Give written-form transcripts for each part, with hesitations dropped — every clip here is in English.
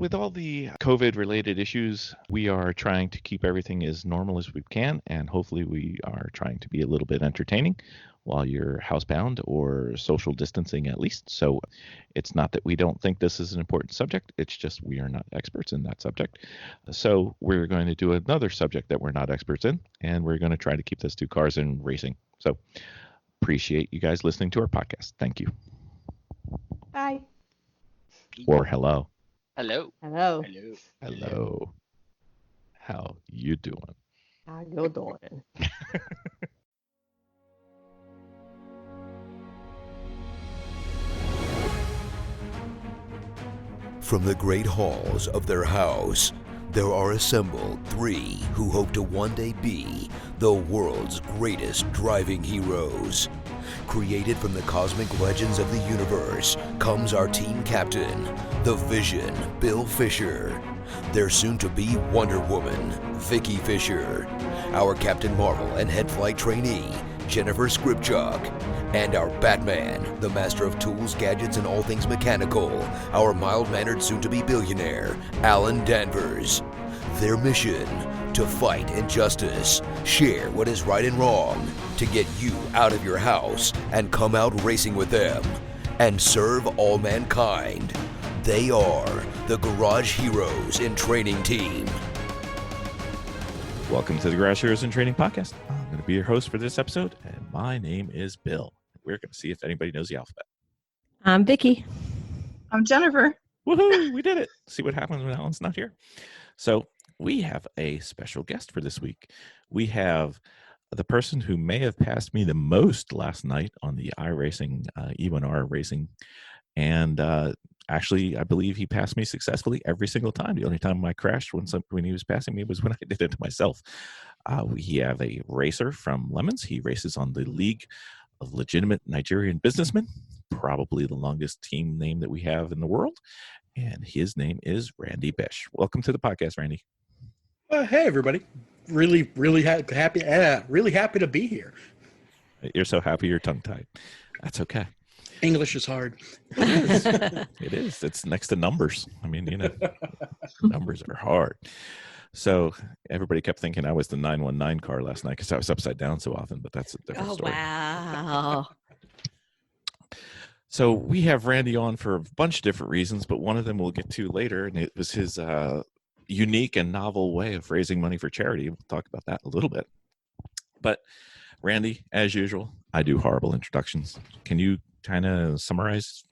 with all the COVID-related issues, we are trying to keep everything as normal as we can, and hopefully we are trying to be a little bit entertaining while you're housebound or social distancing at least. So it's not that we don't think this is an important subject, it's just we are not experts in that subject. So we're going to do another subject that we're not experts in, and we're going to try to keep this to cars and racing. So appreciate you guys listening to our podcast. Thank you. Bye. Or hello. Hello. Hello. Hello. Hello. How you doing? How you doing? From the great halls of their house, there are assembled three who hope to one day be the world's greatest driving heroes. Created from the cosmic legends of the universe comes our team captain, the Vision, Bill Fisher. Their soon-to-be Wonder Woman, Vicki Fisher. Our Captain Marvel and head flight trainee, Jennifer Skripchuk. And our Batman, the master of tools, gadgets, and all things mechanical, our mild-mannered soon-to-be billionaire, Alan Danvers. Their mission, to fight injustice, share what is right and wrong, to get you out of your house and come out racing with them, and serve all mankind. They are the Garage Heroes in Training Team. Welcome to the Garage Heroes in Training Podcast. I'm going to be your host for this episode, and my name is Bill. We're going to see if anybody knows the alphabet. I'm Vicki. I'm Jennifer. Woohoo! We did it. See what happens when Alan's not here. So we have a special guest for this week. We have the person who may have passed me the most last night on the iRacing, E1R racing. And actually, I believe he passed me successfully every single time. The only time I crashed when he was passing me was when I did it to myself. We have a racer from Lemons. He races on the League of Legitimate Nigerian Businessmen, probably the longest team name that we have in the world. And his name is Randy Bish. Welcome to the podcast, Randy. Hey, everybody. Really happy to be here. You're so happy you're tongue-tied. That's okay. English is hard. It is. It's next to numbers. I mean, numbers are hard. So everybody kept thinking I was the 919 car last night because I was upside down so often, but that's a different story. Wow. So we have Randy on for a bunch of different reasons, but one of them we'll get to later, and it was his unique and novel way of raising money for charity. We'll talk about that a little bit. But Randy, as usual, I do horrible introductions. Can you kind of summarize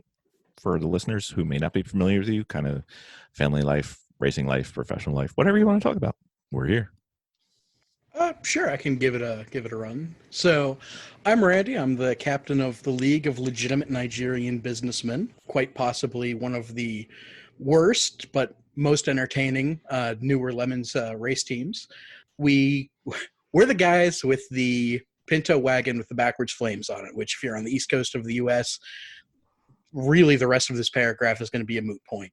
for the listeners who may not be familiar with you, kind of family life, racing life, professional life, whatever you want to talk about? We're here. Sure, I can give it a run. So, I'm Randy. I'm the captain of the League of Legitimate Nigerian Businessmen, quite possibly one of the worst but most entertaining newer Lemons race teams. We're the guys with the Pinto wagon with the backwards flames on it, which if you're on the east coast of the U.S., really the rest of this paragraph is going to be a moot point.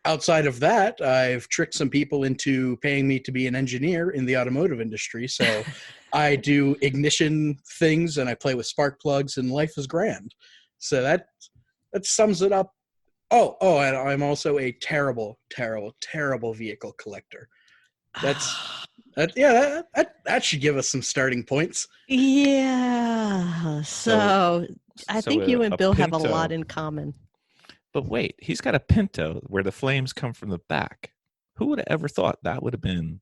Outside of that, I've tricked some people into paying me to be an engineer in the automotive industry. So I do ignition things and I play with spark plugs and life is grand. So that sums it up. Oh, and I'm also a terrible vehicle collector. That should give us some starting points. Yeah. So I think you and Bill have a lot in common. But wait, he's got a Pinto where the flames come from the back. Who would have ever thought that would have been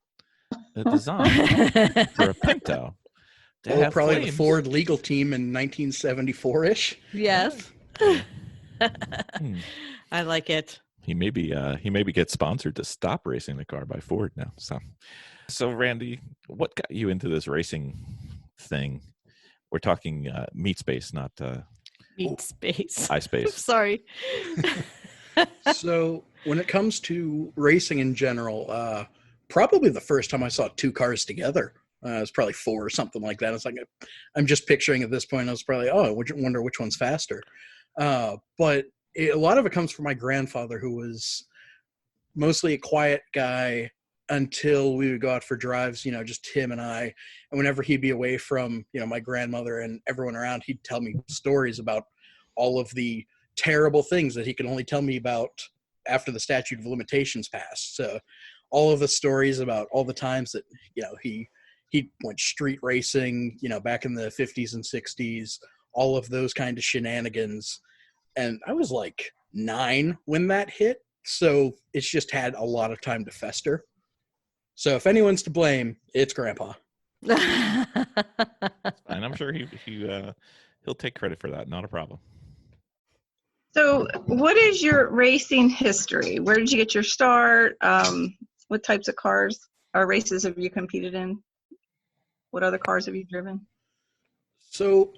the design for a Pinto? Well, probably flames. The Ford legal team in 1974-ish. Yes. I like it. He maybe gets sponsored to stop racing the car by Ford now. So Randy, what got you into this racing thing? We're talking meat space, not meat space. iSpace. Sorry. So when it comes to racing in general, probably the first time I saw two cars together, it was probably 4 or something like that. It's like I'm just picturing at this point. I was probably I wonder which one's faster. But a lot of it comes from my grandfather, who was mostly a quiet guy until we would go out for drives, just him and I. And whenever he'd be away from, my grandmother and everyone around, he'd tell me stories about all of the terrible things that he could only tell me about after the statute of limitations passed. So all of the stories about all the times that, he went street racing, back in the 50s and 60s, all of those kind of shenanigans. And I was like 9 when that hit. So it's just had a lot of time to fester. So if anyone's to blame, it's Grandpa. And I'm sure he'll take credit for that. Not a problem. So what is your racing history? Where did you get your start? What types of cars or races have you competed in? What other cars have you driven? So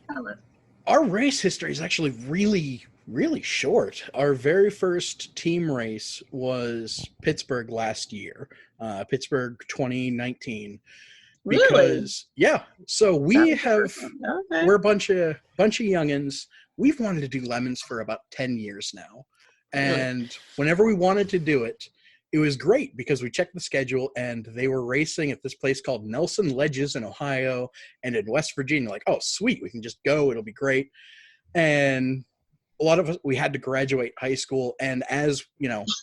our race history is actually really, really short. Our very first team race was Pittsburgh last year, Pittsburgh 2019. Because so we're a bunch of youngins. We've wanted to do lemons for about 10 years now. And whenever we wanted to do it, it was great because we checked the schedule and they were racing at this place called Nelson Ledges in Ohio and in West Virginia. Like, oh, sweet, we can just go. It'll be great. And a lot of us, we had to graduate high school. And as,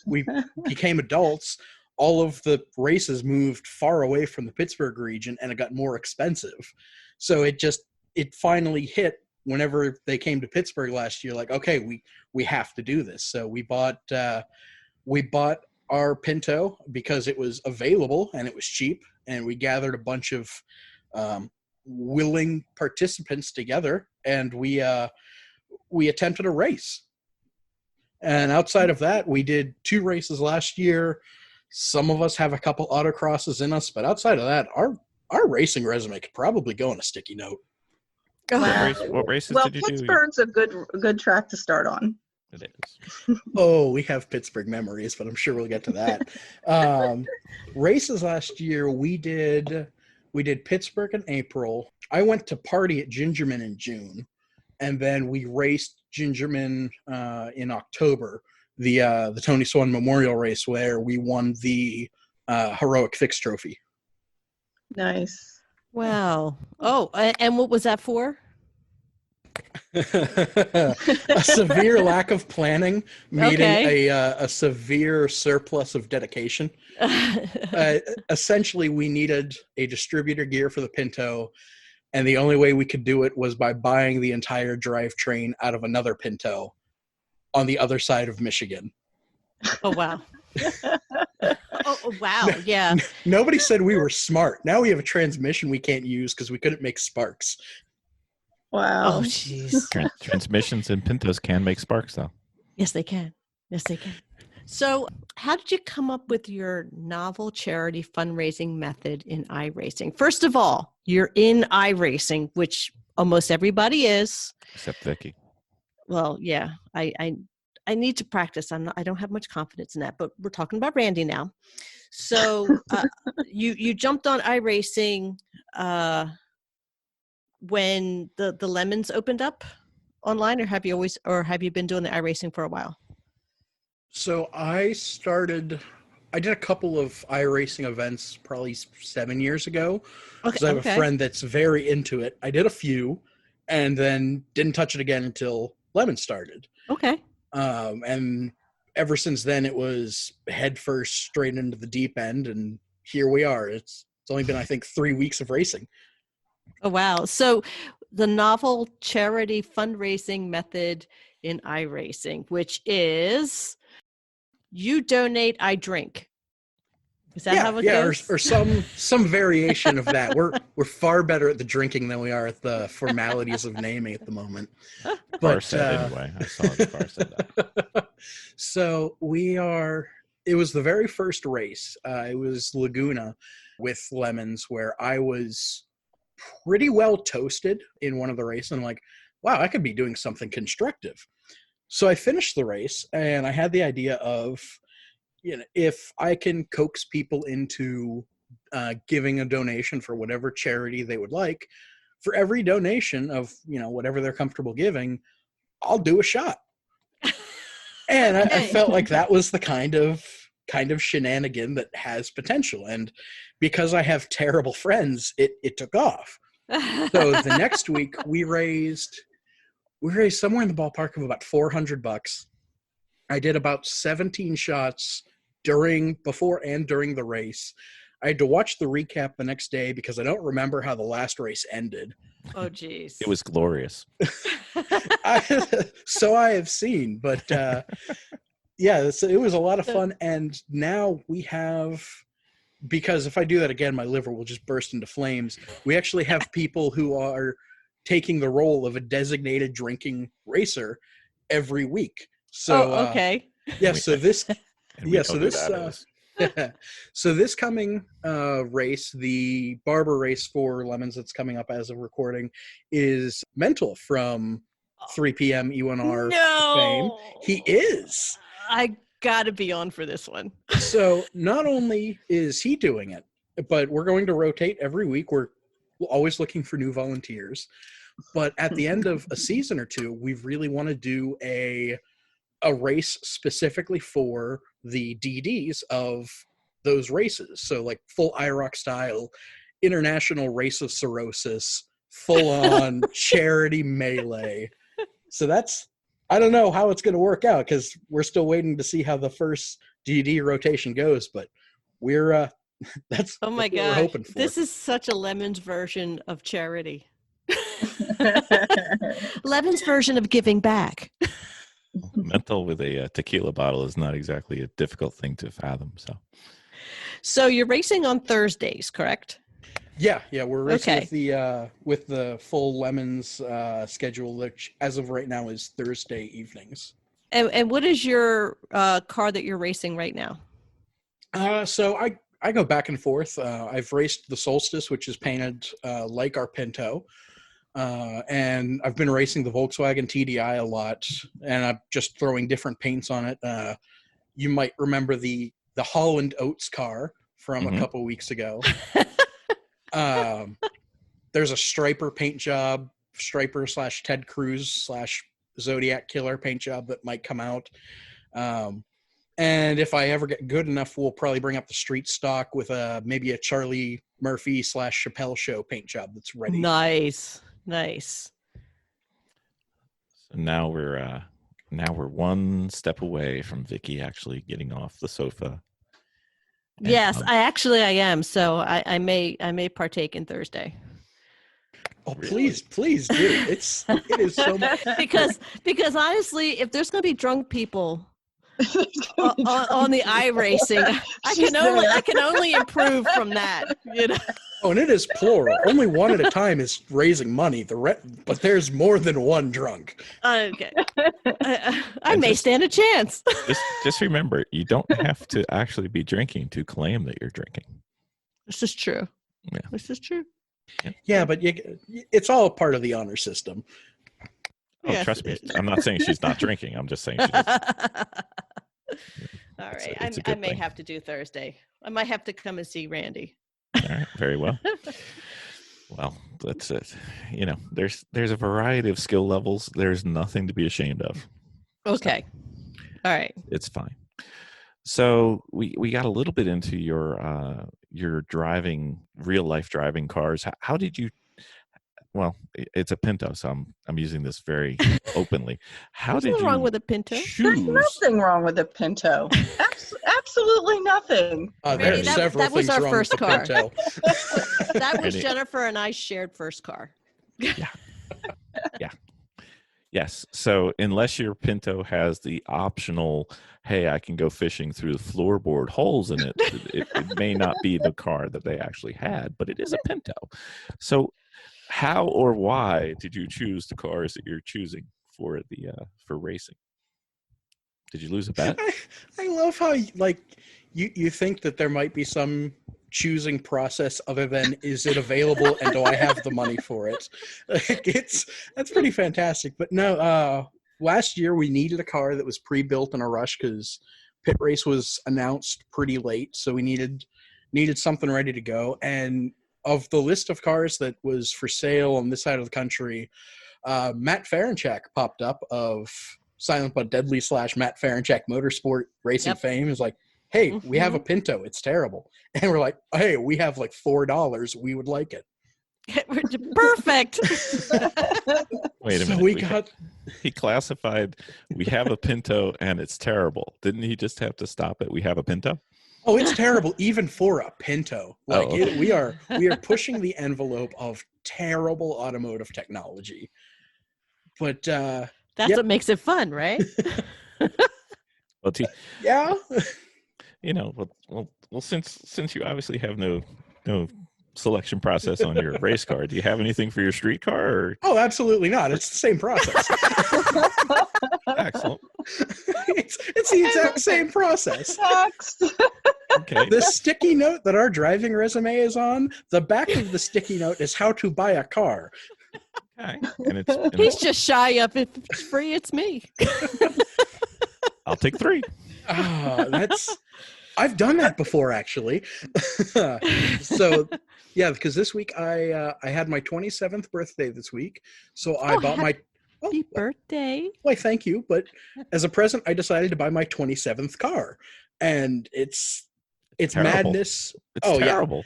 we became adults, all of the races moved far away from the Pittsburgh region and it got more expensive. So it finally hit whenever they came to Pittsburgh last year, like, okay, we have to do this. So we bought our Pinto because it was available and it was cheap. And we gathered a bunch of willing participants together and we attempted a race. And outside of that, we did 2 races last year. Some of us have a couple autocrosses in us, but outside of that, our racing resume could probably go on a sticky note. Wow. What races did you do? Pittsburgh's a good track to start on. It is. Oh, we have Pittsburgh memories, but I'm sure we'll get to that. Races last year, we did Pittsburgh in April. I went to party at Gingerman in June, and then we raced Gingerman in October. The Tony Swan Memorial Race where we won the Heroic Fix Trophy. Nice. Wow. Oh, and what was that for? A severe lack of planning, meeting a severe surplus of dedication. Essentially, we needed a distributor gear for the Pinto, and the only way we could do it was by buying the entire drivetrain out of another Pinto on the other side of Michigan. Oh, wow. Oh, wow. Yeah. Nobody said we were smart. Now we have a transmission we can't use because we couldn't make sparks. Wow. Oh, jeez. Transmissions and Pintos can make sparks, though. Yes, they can. Yes, they can. So how did you come up with your novel charity fundraising method in iRacing? First of all, you're in iRacing, which almost everybody is. Except Vicki. Well, yeah, I need to practice. I don't have much confidence in that, but we're talking about Randy now. So you jumped on iRacing when the Lemons opened up online, or have you been doing the iRacing for a while? So I did a couple of iRacing events probably 7 years ago because I have a friend that's very into it. I did a few and then didn't touch it again until Lemon started. Okay. And ever since then it was head first straight into the deep end, and here we are. It's only been, I think, 3 weeks of racing. Oh, wow. So the novel charity fundraising method in iRacing, which is you donate, I drink. Is that how it goes? Or some variation of that. We're far better at the drinking than we are at the formalities of naming at the moment. But Bar said anyway. I saw the bar said that. So it was the very first race. It was Laguna with Lemons, where I was pretty well toasted in one of the races. And I'm like, wow, I could be doing something constructive. So I finished the race and I had the idea of, if I can coax people into giving a donation for whatever charity they would like, for every donation of, whatever they're comfortable giving, I'll do a shot. And I felt like that was the kind of shenanigan that has potential. And because I have terrible friends, it took off. So the next week we raised somewhere in the ballpark of about $400. I did about 17 shots before and during the race. I had to watch the recap the next day because I don't remember how the last race ended. Oh, geez. It was glorious. So I have seen, but yeah, so it was a lot of fun. And now we have, because if I do that again, my liver will just burst into flames. We actually have people who are taking the role of a designated drinking racer every week. So, okay. Yeah, so this, Yeah, so this, so this coming race, the Barber race for Lemons that's coming up as of recording, is Mental from 3 p.m. UNR fame. He is. I gotta be on for this one. So not only is he doing it, but we're going to rotate every week. We're always looking for new volunteers. But at the end of a season or two, we really want to do a race specifically for the DDs of those races. So like full IROC style, international race of cirrhosis, full on charity melee. So I don't know how it's going to work out because we're still waiting to see how the first DD rotation goes, but that's Oh my what we're god, hoping for. this is such a Lemons version of charity. Lemons version of giving back. Mental with a tequila bottle is not exactly a difficult thing to fathom. So you're racing on Thursdays, correct? Yeah, we're racing with the full Lemons schedule, which as of right now is Thursday evenings. And what is your car that you're racing right now? So I go back and forth. I've raced the Solstice, which is painted like our Pinto. And I've been racing the Volkswagen TDI a lot, and I'm just throwing different paints on it. You might remember the Holland Oates car from a couple weeks ago. There's a Striper paint job, Striper / Ted Cruz / Zodiac Killer paint job that might come out. And if I ever get good enough, we'll probably bring up the street stock with maybe a Charlie Murphy / Chappelle Show paint job that's ready. Nice. So now we're one step away from Vicki actually getting off the sofa. Yes, I am. So I may partake in Thursday. Oh, please do. It is so much because honestly, if there's going to be drunk people on the iRacing, I can only improve from that. Oh, and it is plural. Only one at a time is raising money. But there's more than one drunk. Okay, I may stand a chance. Just remember, you don't have to actually be drinking to claim that you're drinking. This is true. Yeah. This is true. Yeah, but it's all part of the honor system. Oh, yes, trust me. I'm not saying she's not drinking. I'm just saying she All right. I may have to do Thursday. I might have to come and see Randy. All right. Very well. Well, that's it. There's a variety of skill levels. There's nothing to be ashamed of. Okay. All right. It's fine. So we got a little bit into your driving, real life driving cars. How did you? Well, it's a Pinto, so I'm using this very openly. How did you? Wrong with a Pinto? There's nothing wrong with a Pinto. Absolutely nothing. There are several that was things our wrong first with the car. Pinto. That was Jennifer and I shared first car. Yeah. Yes. So unless your Pinto has the optional, hey, I can go fishing through the floorboard holes in it, it may not be the car that they actually had, but it is a Pinto. So how or why did you choose the cars that you're choosing for racing? Did you lose a bet? I love how you think that there might be some choosing process other than is it available and do I have the money for it? That's pretty fantastic. But no, last year we needed a car that was pre-built in a rush because pit race was announced pretty late, so we needed something ready to go. And of the list of cars that was for sale on this side of the country, Matt Ferenchak popped up of Silent But Deadly / Matt Ferenchak Motorsport Racing fame. Is like, hey, we have a Pinto. It's terrible. And we're like, hey, we have like $4. We would like it. Perfect. Wait a So minute. we got He classified, we have a Pinto and it's terrible. Didn't he just have to stop it? We have a Pinto? Oh, it's terrible, even for a Pinto. Like okay. we are pushing the envelope of terrible automotive technology. But That's Yep. what makes it fun, right? Well, yeah, well, since you obviously have no selection process on your race car, do you have anything for your street car? Or? oh, absolutely not. It's the same process. Excellent. It's the exact same process. Next. Okay. The sticky note that our driving resume is on, the back of the sticky note is how to buy a car. Okay. And He's just shy of if it's free, it's me. I'll take 3. I've done that before, actually. So yeah, because this week I had my 27th birthday this week, so I bought my Happy birthday. why thank you, but as a present I decided to buy my 27th car, and it's terrible. madness. It's terrible.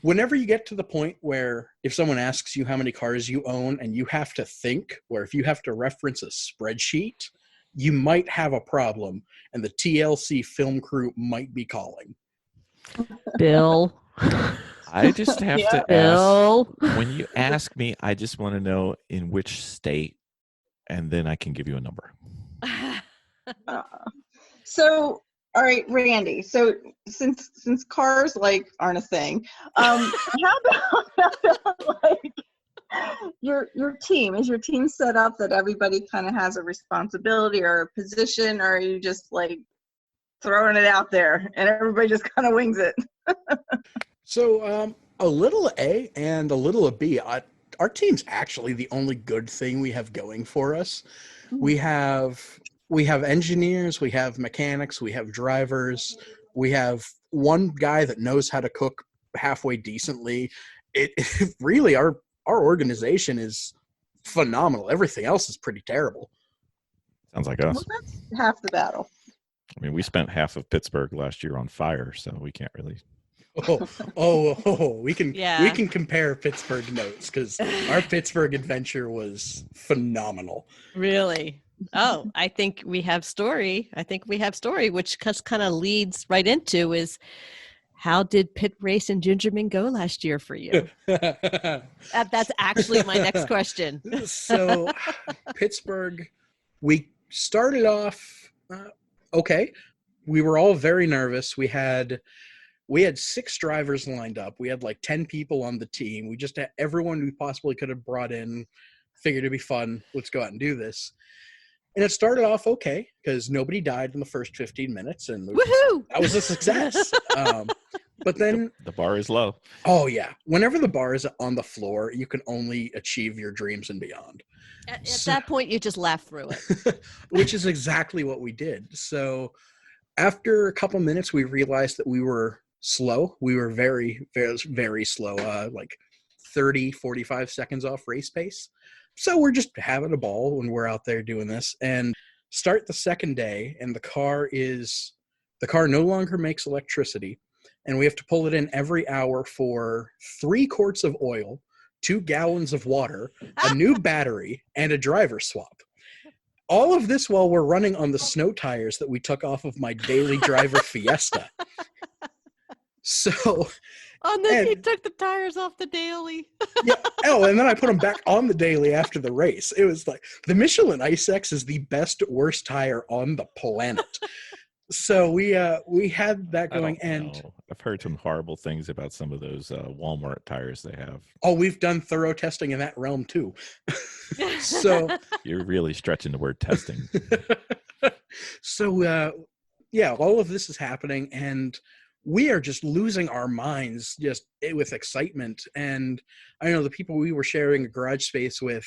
Whenever you get to the point where if someone asks you how many cars you own and you have to think, or if you have to reference a spreadsheet, you might have a problem, and the TLC film crew might be calling. Bill. I just have to ask, Bill. when you ask me, I just want to know in which state, and then I can give you a number. So, all right, Randy. So, since cars like aren't a thing, how about like your team? Is your team set up that everybody kind of has a responsibility or a position, or are you just like throwing it out there and everybody just kind of wings it? So a little A and a little B. Our team's actually the only good thing we have going for us. We have engineers, we have mechanics, we have drivers, we have one guy that knows how to cook halfway decently. It really, our organization is phenomenal. Everything else is pretty terrible. Sounds like us. Well, that's half the battle. I mean, we spent half of Pittsburgh last year on fire, so we can't really. We can compare Pittsburgh notes, because our Pittsburgh adventure was phenomenal. Really? Oh, I think we have story. Which kind of leads right into is, how did pit race and Gingerman go last year for you? That's actually my next question. So Pittsburgh, we started off okay. We were all very nervous. We had 6 drivers lined up. We had like 10 people on the team. We just had everyone we possibly could have brought in. Figured it'd be fun. Let's go out and do this. And it started off okay, because nobody died in the first 15 minutes, and Woohoo! that was a success. But then The bar is low. oh yeah, whenever the bar is on the floor, you can only achieve your dreams and beyond. At that point, you just laugh through it. Which is exactly what we did. So after a couple minutes, we realized that we were slow. We were very, very, very slow, like 30, 45 seconds off race pace. So we're just having a ball when we're out there doing this, and start the second day, and the car no longer makes electricity, and we have to pull it in every hour for 3 quarts of oil, 2 gallons of water, a new battery, and a driver swap. All of this while we're running on the snow tires that we took off of my daily driver Fiesta. So He took the tires off the daily. yeah. Oh, and then I put them back on the daily after the race. It was like the Michelin Ice X is the best, worst tire on the planet. So we had that going, and I've heard some horrible things about some of those Walmart tires they have. oh, we've done thorough testing in that realm too. So You're really stretching the word testing. so yeah, all of this is happening, and we are just losing our minds just with excitement. And I know the people we were sharing a garage space with,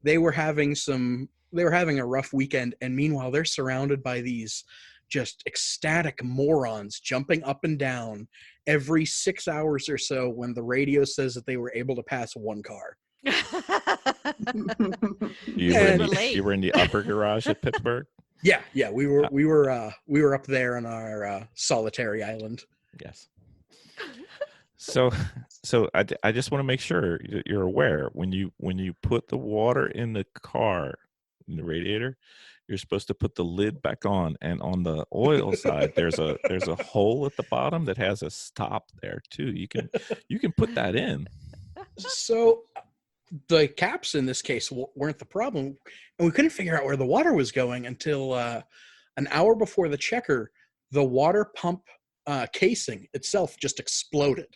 they were having a rough weekend, and meanwhile they're surrounded by these just ecstatic morons jumping up and down every 6 hours or so when the radio says that they were able to pass one car. You were in the upper garage at Pittsburgh? Yeah, we were up there on our solitary island. Yes. So, I just want to make sure that you're aware when you put the water in the car, in the radiator, you're supposed to put the lid back on, and on the oil side, there's a hole at the bottom that has a stop there too. You can put that in. So the caps in this case weren't the problem, and we couldn't figure out where the water was going until an hour before the checker. The water pump casing itself just exploded.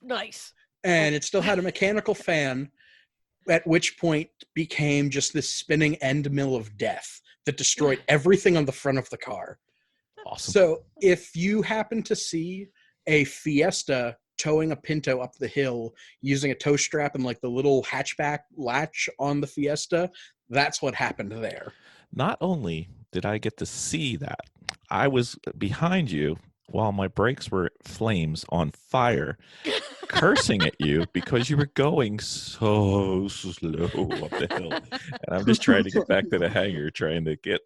Nice. And it still had a mechanical fan, at which point became just this spinning end mill of death that destroyed everything on the front of the car. Awesome. So if you happen to see a Fiesta towing a Pinto up the hill using a tow strap and like the little hatchback latch on the Fiesta, that's what happened there. Not only did I get to see that, I was behind you while my brakes were flames on fire, cursing at you because you were going so slow up the hill. And I'm just trying to get back to the hangar, trying to get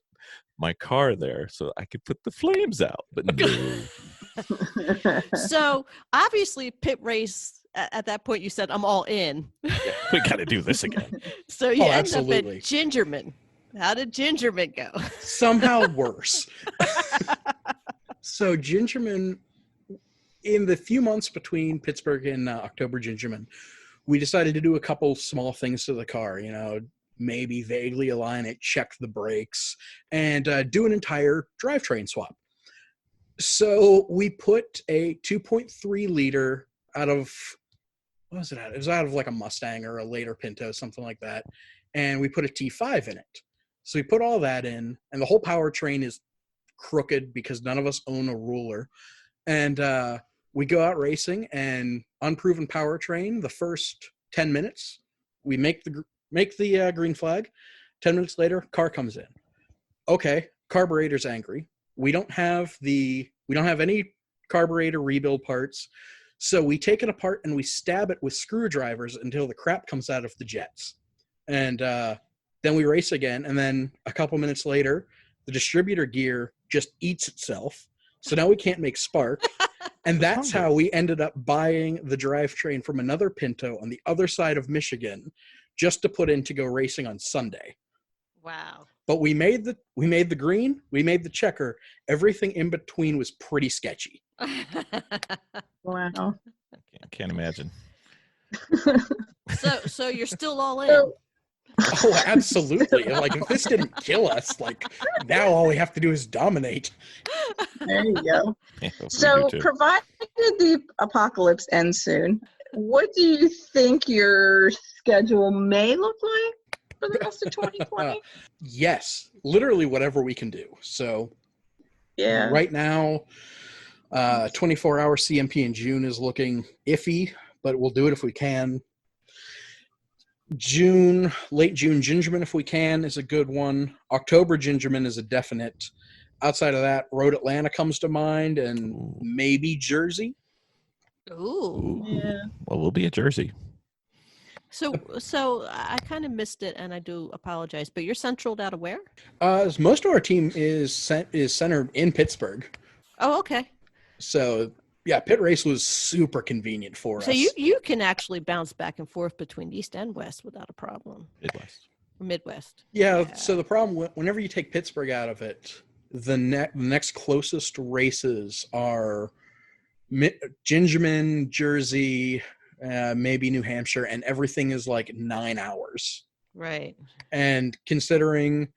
my car there so I could put the flames out. But no. So obviously pit race at that point you said I'm all in. We got to do this again. So you end absolutely. up at Gingerman. How did Gingerman go? Somehow worse. So Gingerman, in the few months between Pittsburgh and October Gingerman, we decided to do a couple small things to the car, maybe vaguely align it, check the brakes, and do an entire drivetrain swap. So we put a 2.3 liter out of, what was it out? It was out of like a Mustang or a later Pinto, something like that. And we put a T5 in it. So we put all that in, and the whole powertrain is crooked because none of us own a ruler. And we go out racing, and unproven powertrain, the first 10 minutes, we make the green flag. 10 minutes later, car comes in. Okay, carburetor's angry. We don't have any carburetor rebuild parts. So we take it apart and we stab it with screwdrivers until the crap comes out of the jets. And then we race again. And then a couple minutes later, the distributor gear just eats itself. So now we can't make spark. And that's how we ended up buying the drivetrain from another Pinto on the other side of Michigan just to put in to go racing on Sunday. Wow. But we made the green, we made the checker. Everything in between was pretty sketchy. Wow. I can't imagine. So you're still all in. Oh, absolutely. Like, if this didn't kill us, like, now all we have to do is dominate. There you go. Yeah, So, we do too. provided the apocalypse ends soon, what do you think your schedule may look like for the rest of 2020? Yes, literally whatever we can do. So, Yeah. right now, 24-hour CMP in June is looking iffy, but we'll do it if we can. Late June Gingerman, if we can, is a good one. October Gingerman is a definite. Outside of that, Road Atlanta comes to mind, and maybe Jersey. Ooh. Yeah. Well, we'll be at Jersey. So I kind of missed it, and I do apologize. But you're centraled out of where? Most of our team is centered in Pittsburgh. Oh, okay. So yeah, pit race was super convenient for us. So you can actually bounce back and forth between East and West without a problem. Midwest. Midwest. Yeah. So the problem, whenever you take Pittsburgh out of it, the next closest races are Gingerman, Jersey, maybe New Hampshire, and everything is like 9 hours. Right. And considering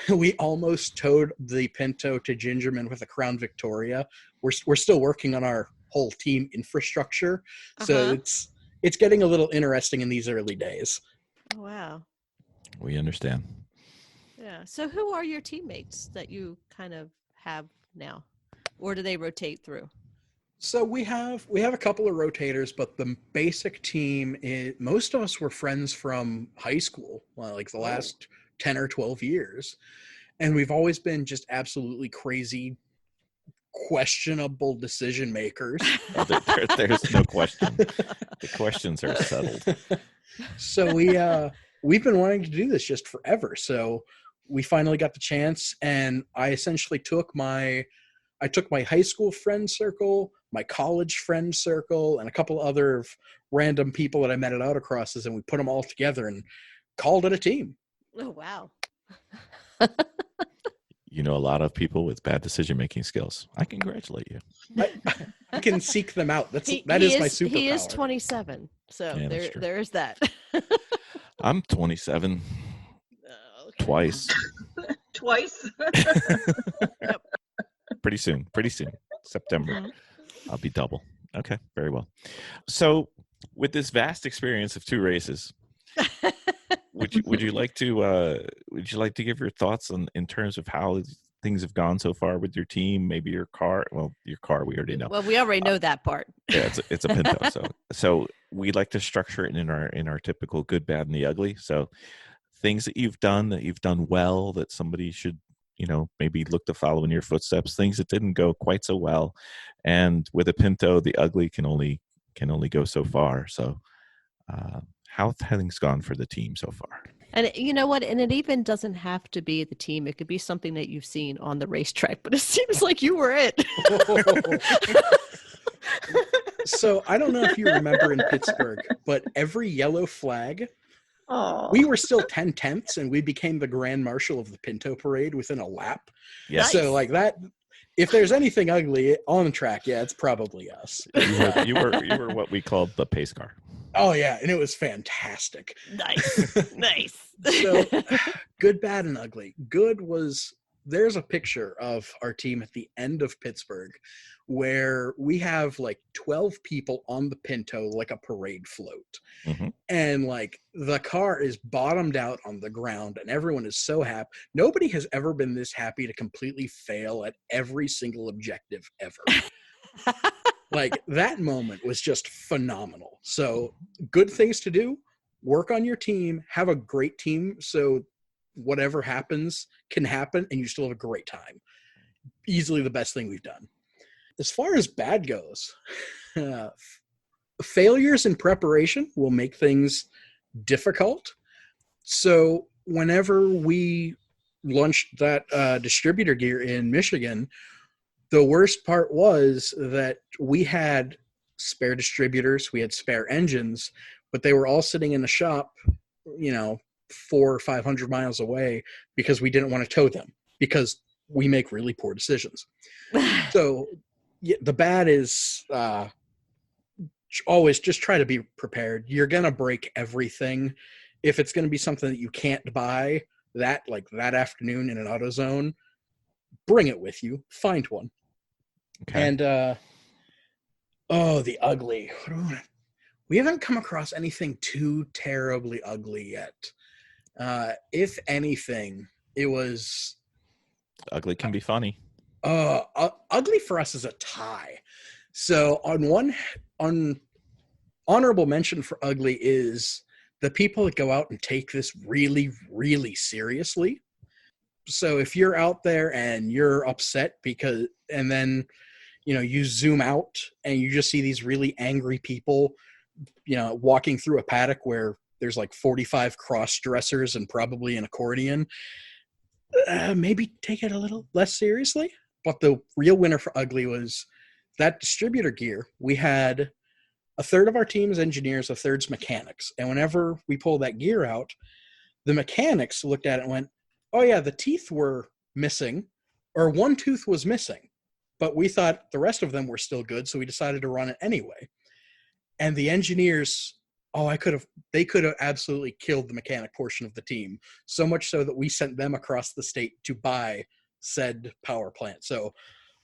we almost towed the Pinto to Gingerman with a Crown Victoria, we're still working on our whole team infrastructure. So it's getting a little interesting in these early days. Oh, wow. We understand. Yeah. So who are your teammates that you kind of have now? Or do they rotate through? So we have a couple of rotators, but the basic team is, most of us were friends from high school, like the last 10 or 12 years. And we've always been just absolutely crazy, questionable decision makers. Oh, there's no question. The questions are settled. So we've been wanting to do this just forever. So we finally got the chance, and I essentially took my I took my high school friend circle, my college friend circle, and a couple other random people that I met at autocrosses, and we put them all together and called it a team. Oh, wow. You know, a lot of people with bad decision-making skills. I congratulate you. I can seek them out. That is my superpower. He is 27, so Yeah, that's true. there is that. I'm 27 Okay. twice. Twice. Pretty soon. September. Mhm. I'll be double. Okay, very well. So with this vast experience of 2 races, would you like to give your thoughts in terms of how things have gone so far with your team, maybe your car? Well, your car we already know. Well, we already know that part. Yeah, it's a Pinto. So we like to structure it in our typical good, bad, and the ugly. So things that you've done well, that somebody should, maybe look to follow in your footsteps, things that didn't go quite so well. And with a Pinto, the ugly can only go so far. So how have things gone for the team so far? And you know what? And it even doesn't have to be the team. It could be something that you've seen on the racetrack, but it seems like you were it. So I don't know if you remember in Pittsburgh, but every yellow flag, Oh, we were still 10/10ths, and we became the grand marshal of the Pinto parade within a lap. Yeah. Nice. So like that, if there's anything ugly on the track, yeah, it's probably us. You were what we called the pace car. Oh yeah, and it was fantastic. Nice. So good, bad, and ugly. Good was, there's a picture of our team at the end of Pittsburgh where we have like 12 people on the Pinto, like a parade float. Mm-hmm. And like the car is bottomed out on the ground and everyone is so happy. Nobody has ever been this happy to completely fail at every single objective ever. Like that moment was just phenomenal. So good things to do, work on your team, have a great team. So whatever happens can happen and you still have a great time. Easily the best thing we've done. As far as bad goes, failures in preparation will make things difficult. So whenever we launched that distributor gear in Michigan, the worst part was that we had spare distributors, we had spare engines, but they were all sitting in the shop, 400 or 500 miles away because we didn't want to tow them because we make really poor decisions. So yeah, the bad is always just try to be prepared. You're going to break everything. If it's going to be something that you can't buy that afternoon in an AutoZone, bring it with you. Find one. Okay. And the ugly. We haven't come across anything too terribly ugly yet. If anything, it was Ugly can be funny. ugly for us is a tie. So on honorable mention for ugly is the people that go out and take this really, really seriously. So if you're out there and you're upset and then you zoom out and you just see these really angry people, walking through a paddock where there's like 45 cross dressers and probably an accordion, maybe take it a little less seriously. But the real winner for ugly was that distributor gear. We had a third of our team is engineers, a third's mechanics. And whenever we pull that gear out, the mechanics looked at it and went, oh yeah, the teeth were missing, or one tooth was missing. But we thought the rest of them were still good, so we decided to run it anyway. And the engineers, they could have absolutely killed the mechanic portion of the team, so much so that we sent them across the state to buy said power plant. So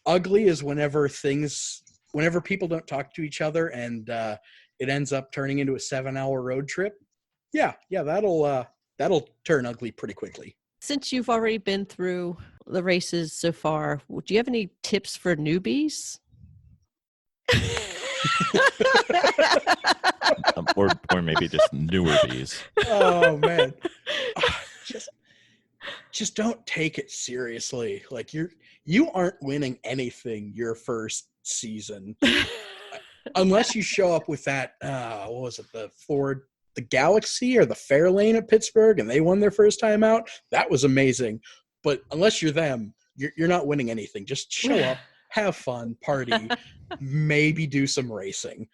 ugly is whenever people don't talk to each other and it ends up turning into a 7-hour road trip. Yeah, that'll turn ugly pretty quickly. Since you've already been through the races so far, do you have any tips for newbies? Or maybe just newer bees. Oh man, just don't take it seriously. Like you aren't winning anything your first season unless you show up with that. What was it? The Ford, the Galaxy or the Fairlane at Pittsburgh, and they won their first time out. That was amazing. But unless you're them, you're not winning anything. Just show up, have fun, party, maybe do some racing.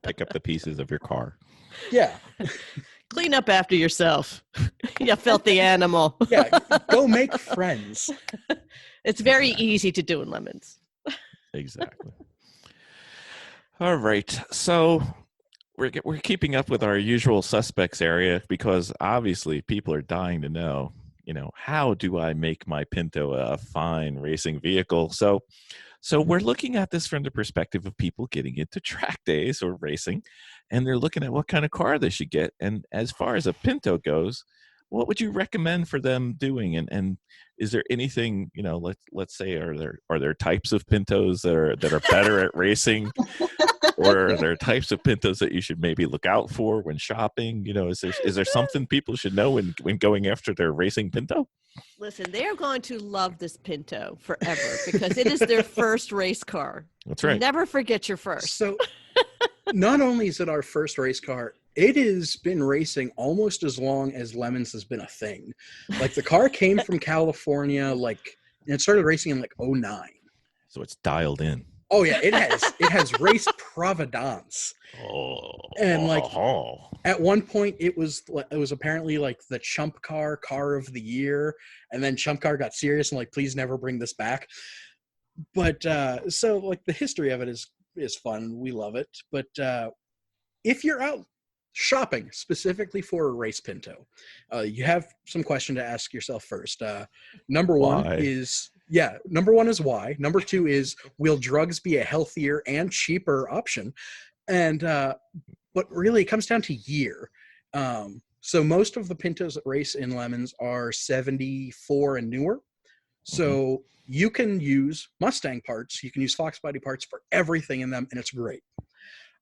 Pick up the pieces of your car. Yeah. Clean up after yourself. You filthy animal. Yeah. Go make friends. It's very easy to do in Lemons. Exactly. All right. So we're keeping up with our usual suspects area because obviously people are dying to know, how do I make my Pinto a fine racing vehicle? So we're looking at this from the perspective of people getting into track days or racing, and they're looking at what kind of car they should get. And as far as a Pinto goes, what would you recommend for them doing? And is there anything, let's say, are there types of Pintos that are better at racing? Or are there types of Pintos that you should maybe look out for when shopping? Is there something people should know when going after their racing Pinto? Listen, they're going to love this Pinto forever because it is their first race car. That's right. Never forget your first. So not only is it our first race car, it has been racing almost as long as Lemons has been a thing. Like the car came from California, and it started racing in 2009. So it's dialed in. Oh yeah, it has race provenance. And at one point it was apparently the Chump Car of the year, and then Chump Car got serious and please never bring this back. But so the history of it is fun. We love it. But if you're out shopping specifically for a race Pinto, you have some question to ask yourself first. Number one is why. Number two is, will drugs be a healthier and cheaper option? And but really it comes down to year. So most of the Pintos that race in Lemons are 74 and newer. So you can use Mustang parts, you can use Fox body parts for everything in them, and it's great.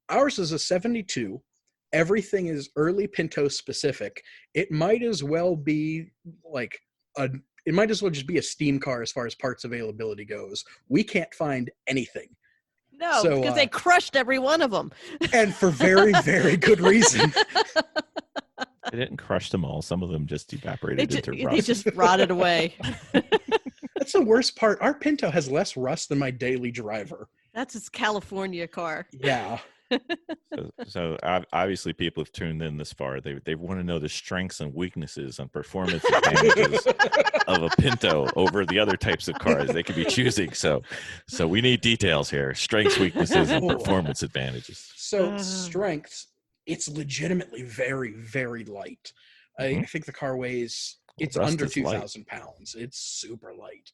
Ours is a 72. Everything is early Pinto specific. It might as well be it might as well just be a steam car as far as parts availability goes. We can't find anything. No, because they crushed every one of them. And for very, very good reason. They didn't crush them all. Some of them just evaporated into rust. They just rotted away. That's the worst part. Our Pinto has less rust than my daily driver. That's its California car. Yeah. So obviously people have tuned in this far. They want to know the strengths and weaknesses and performance advantages of a Pinto over the other types of cars they could be choosing. So we need details here. Strengths, weaknesses, and performance advantages. So strengths, it's legitimately very, very light. I think the car weighs, it's under 2,000 pounds. It's super light.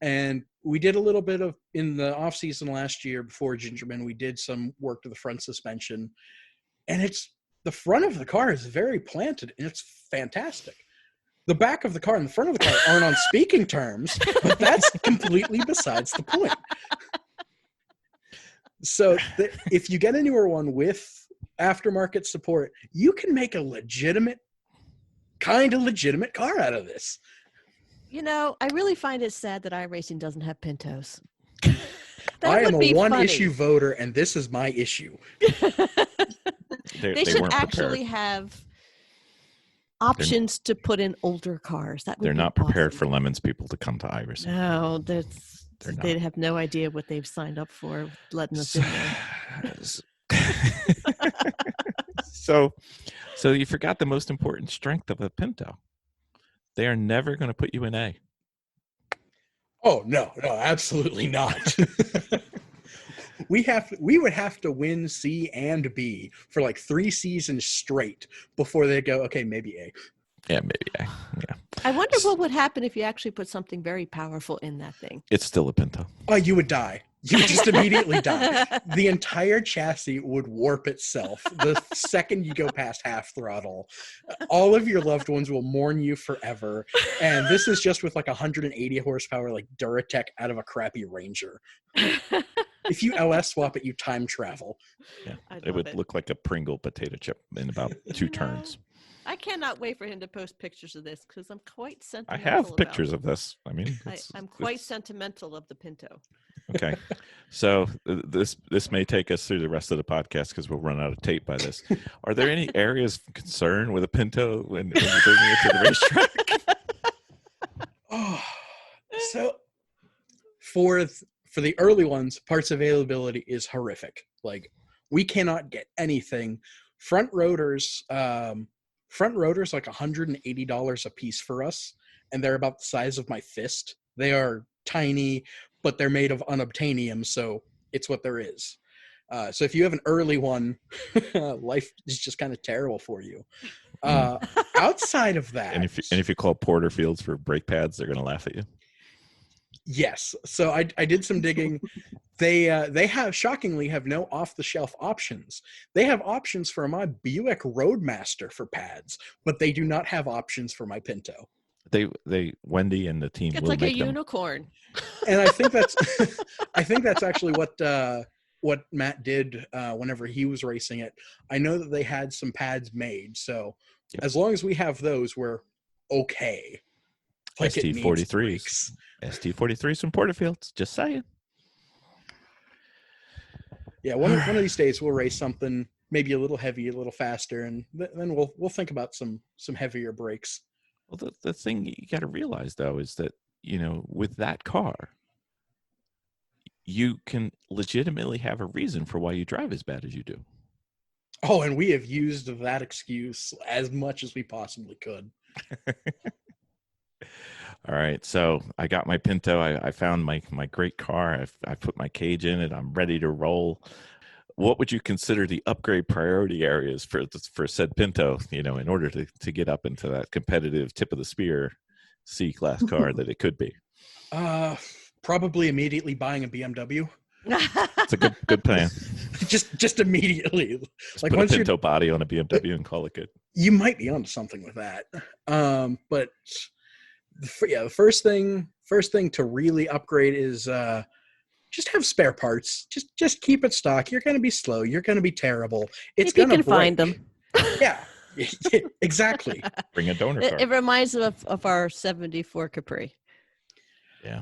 And we did a little bit of, in the off season last year before Gingerman, we did some work to the front suspension, and the front of the car is very planted and it's fantastic. The back of the car and the front of the car aren't on speaking terms, but that's completely besides the point. So if you get a newer one with aftermarket support, you can make a legitimate car out of this. I really find it sad that iRacing doesn't have Pintos. I am a one-issue voter, and this is my issue. They should actually have options to put in older cars. They're not prepared for Lemons people to come to iRacing. No, they have no idea what they've signed up for, letting us in there. So you forgot the most important strength of a Pinto. They are never going to put you in A. Oh, no, absolutely not. We would have to win C and B for 3 seasons straight before they go, okay, maybe A. Yeah, maybe A. Yeah. I wonder what would happen if you actually put something very powerful in that thing. It's still a Pinto. Oh, you would die. You would just immediately die. The entire chassis would warp itself the second you go past half throttle. All of your loved ones will mourn you forever. And this is just with 180 horsepower, Duratec out of a crappy Ranger. If you LS swap it, you time travel. Yeah, it would look like a Pringle potato chip in about 2 turns. I cannot wait for him to post pictures of this because I'm quite sentimental. I have pictures of this. I mean, I'm quite sentimental of the Pinto. Okay, so this may take us through the rest of the podcast because we'll run out of tape by this. Are there any areas of concern with a Pinto when you're bringing it to the racetrack? Oh, so for the early ones, parts availability is horrific. Like, we cannot get anything. Front rotors like $180 a piece for us, and they're about the size of my fist. They are tiny, but they're made of unobtainium, so it's what there is. So if you have an early one, life is just kind of terrible for you. Outside of that, and if you call Porterfields for brake pads, they're going to laugh at you. Yes. So I did some digging. They shockingly have no off-the-shelf options. They have options for my Buick Roadmaster for pads, but they do not have options for my Pinto. They Wendy and the team It's will like a make them. unicorn. And I think that's actually what Matt did whenever he was racing it. I know that they had some pads made, so as long as we have those, we're okay. Like ST43s. ST43s from Porterfields. Just saying. Yeah, one of these days we'll race something maybe a little heavy, a little faster, and then we'll think about some heavier brakes. Well, the thing you got to realize, though, is that, with that car, you can legitimately have a reason for why you drive as bad as you do. Oh, and we have used that excuse as much as we possibly could. All right, so I got my Pinto. I found my great car. I put my cage in it. I'm ready to roll. What would you consider the upgrade priority areas for said Pinto, in order to get up into that competitive tip of the spear C-class car that it could be? Probably immediately buying a BMW. It's a good plan. just immediately. Just like, put once a Pinto body on a BMW and call it good. You might be onto something with that. But the first thing to really upgrade is just have spare parts. Just keep it stock. You're going to be slow. You're going to be terrible. It's going to break. Find them. Yeah, exactly. Bring a donor car. It reminds me of our 74 Capri. Yeah.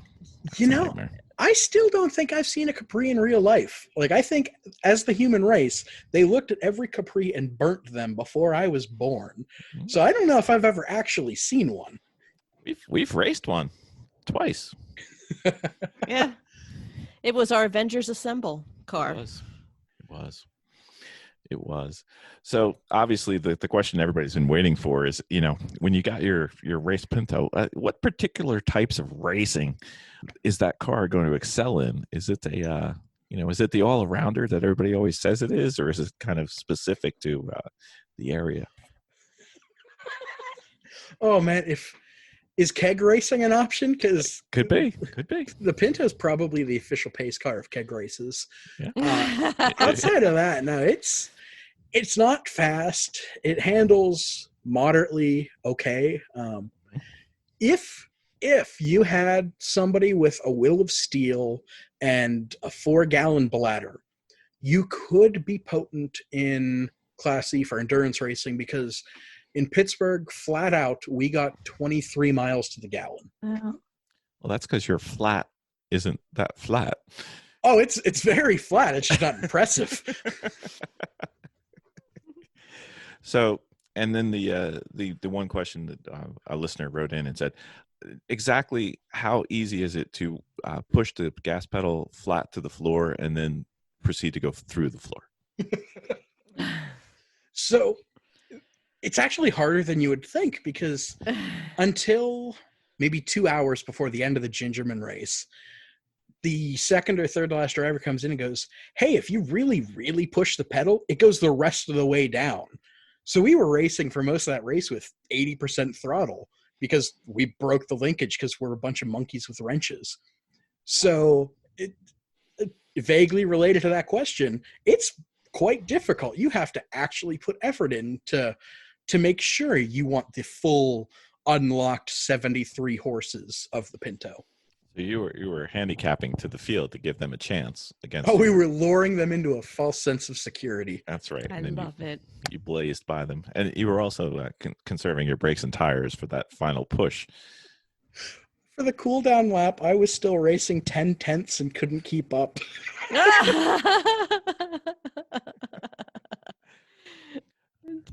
I still don't think I've seen a Capri in real life. Like, I think as the human race, they looked at every Capri and burnt them before I was born. Mm-hmm. So I don't know if I've ever actually seen one. We've raced one twice. Yeah. It was our Avengers Assemble car. It was. So obviously the question everybody's been waiting for is, when you got your race Pinto, what particular types of racing is that car going to excel in? Is it is it the all-arounder that everybody always says it is, or is it kind of specific to the area? Oh man, is keg racing an option? Because could be. The Pinto is probably the official pace car of keg races. Yeah. Outside of that, no, it's not fast. It handles moderately okay. If you had somebody with a will of steel and a 4-gallon bladder, you could be potent in Class E for endurance racing, because in Pittsburgh, flat out, we got 23 miles to the gallon. Wow. Well, that's because your flat isn't that flat. Oh, it's very flat. It's just not impressive. So, and then the one question that a listener wrote in and said, exactly how easy is it to push the gas pedal flat to the floor and then proceed to go through the floor? So it's actually harder than you would think, because until maybe 2 hours before the end of the Gingerman race, the second or third last driver comes in and goes, hey, if you really, really push the pedal, it goes the rest of the way down. So we were racing for most of that race with 80% throttle because we broke the linkage because we're a bunch of monkeys with wrenches. So it vaguely related to that question, it's quite difficult. You have to actually put effort in to make sure you want the full unlocked 73 horses of the Pinto. So you were handicapping to the field to give them a chance against. Oh, we were luring them into a false sense of security. That's right. I love it. You blazed by them, and you were also conserving your brakes and tires for that final push. For the cool down lap, I was still racing 10 tenths and couldn't keep up.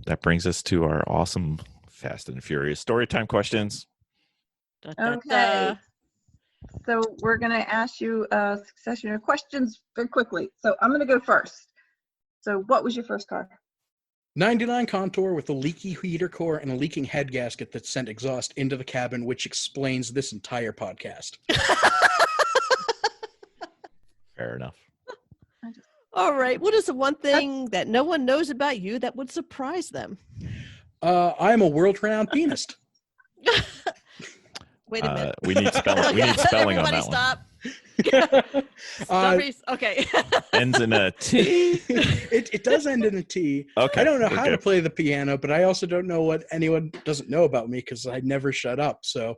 That brings us to our awesome Fast and Furious storytime questions. Okay. So we're going to ask you a succession of questions very quickly. So I'm going to go first. So what was your first car? 99 Contour with a leaky heater core and a leaking head gasket that sent exhaust into the cabin, which explains this entire podcast. Fair enough. All right. What is the one thing that no one knows about you that would surprise them? I'm a world-renowned pianist. Wait a minute. We need spelling. We need spelling on Everybody that stop. Okay. one. Ends in a T. It does end in a T. Okay. I don't know we're how good. to play the piano, but I also don't know what anyone doesn't know about me because I never shut up. So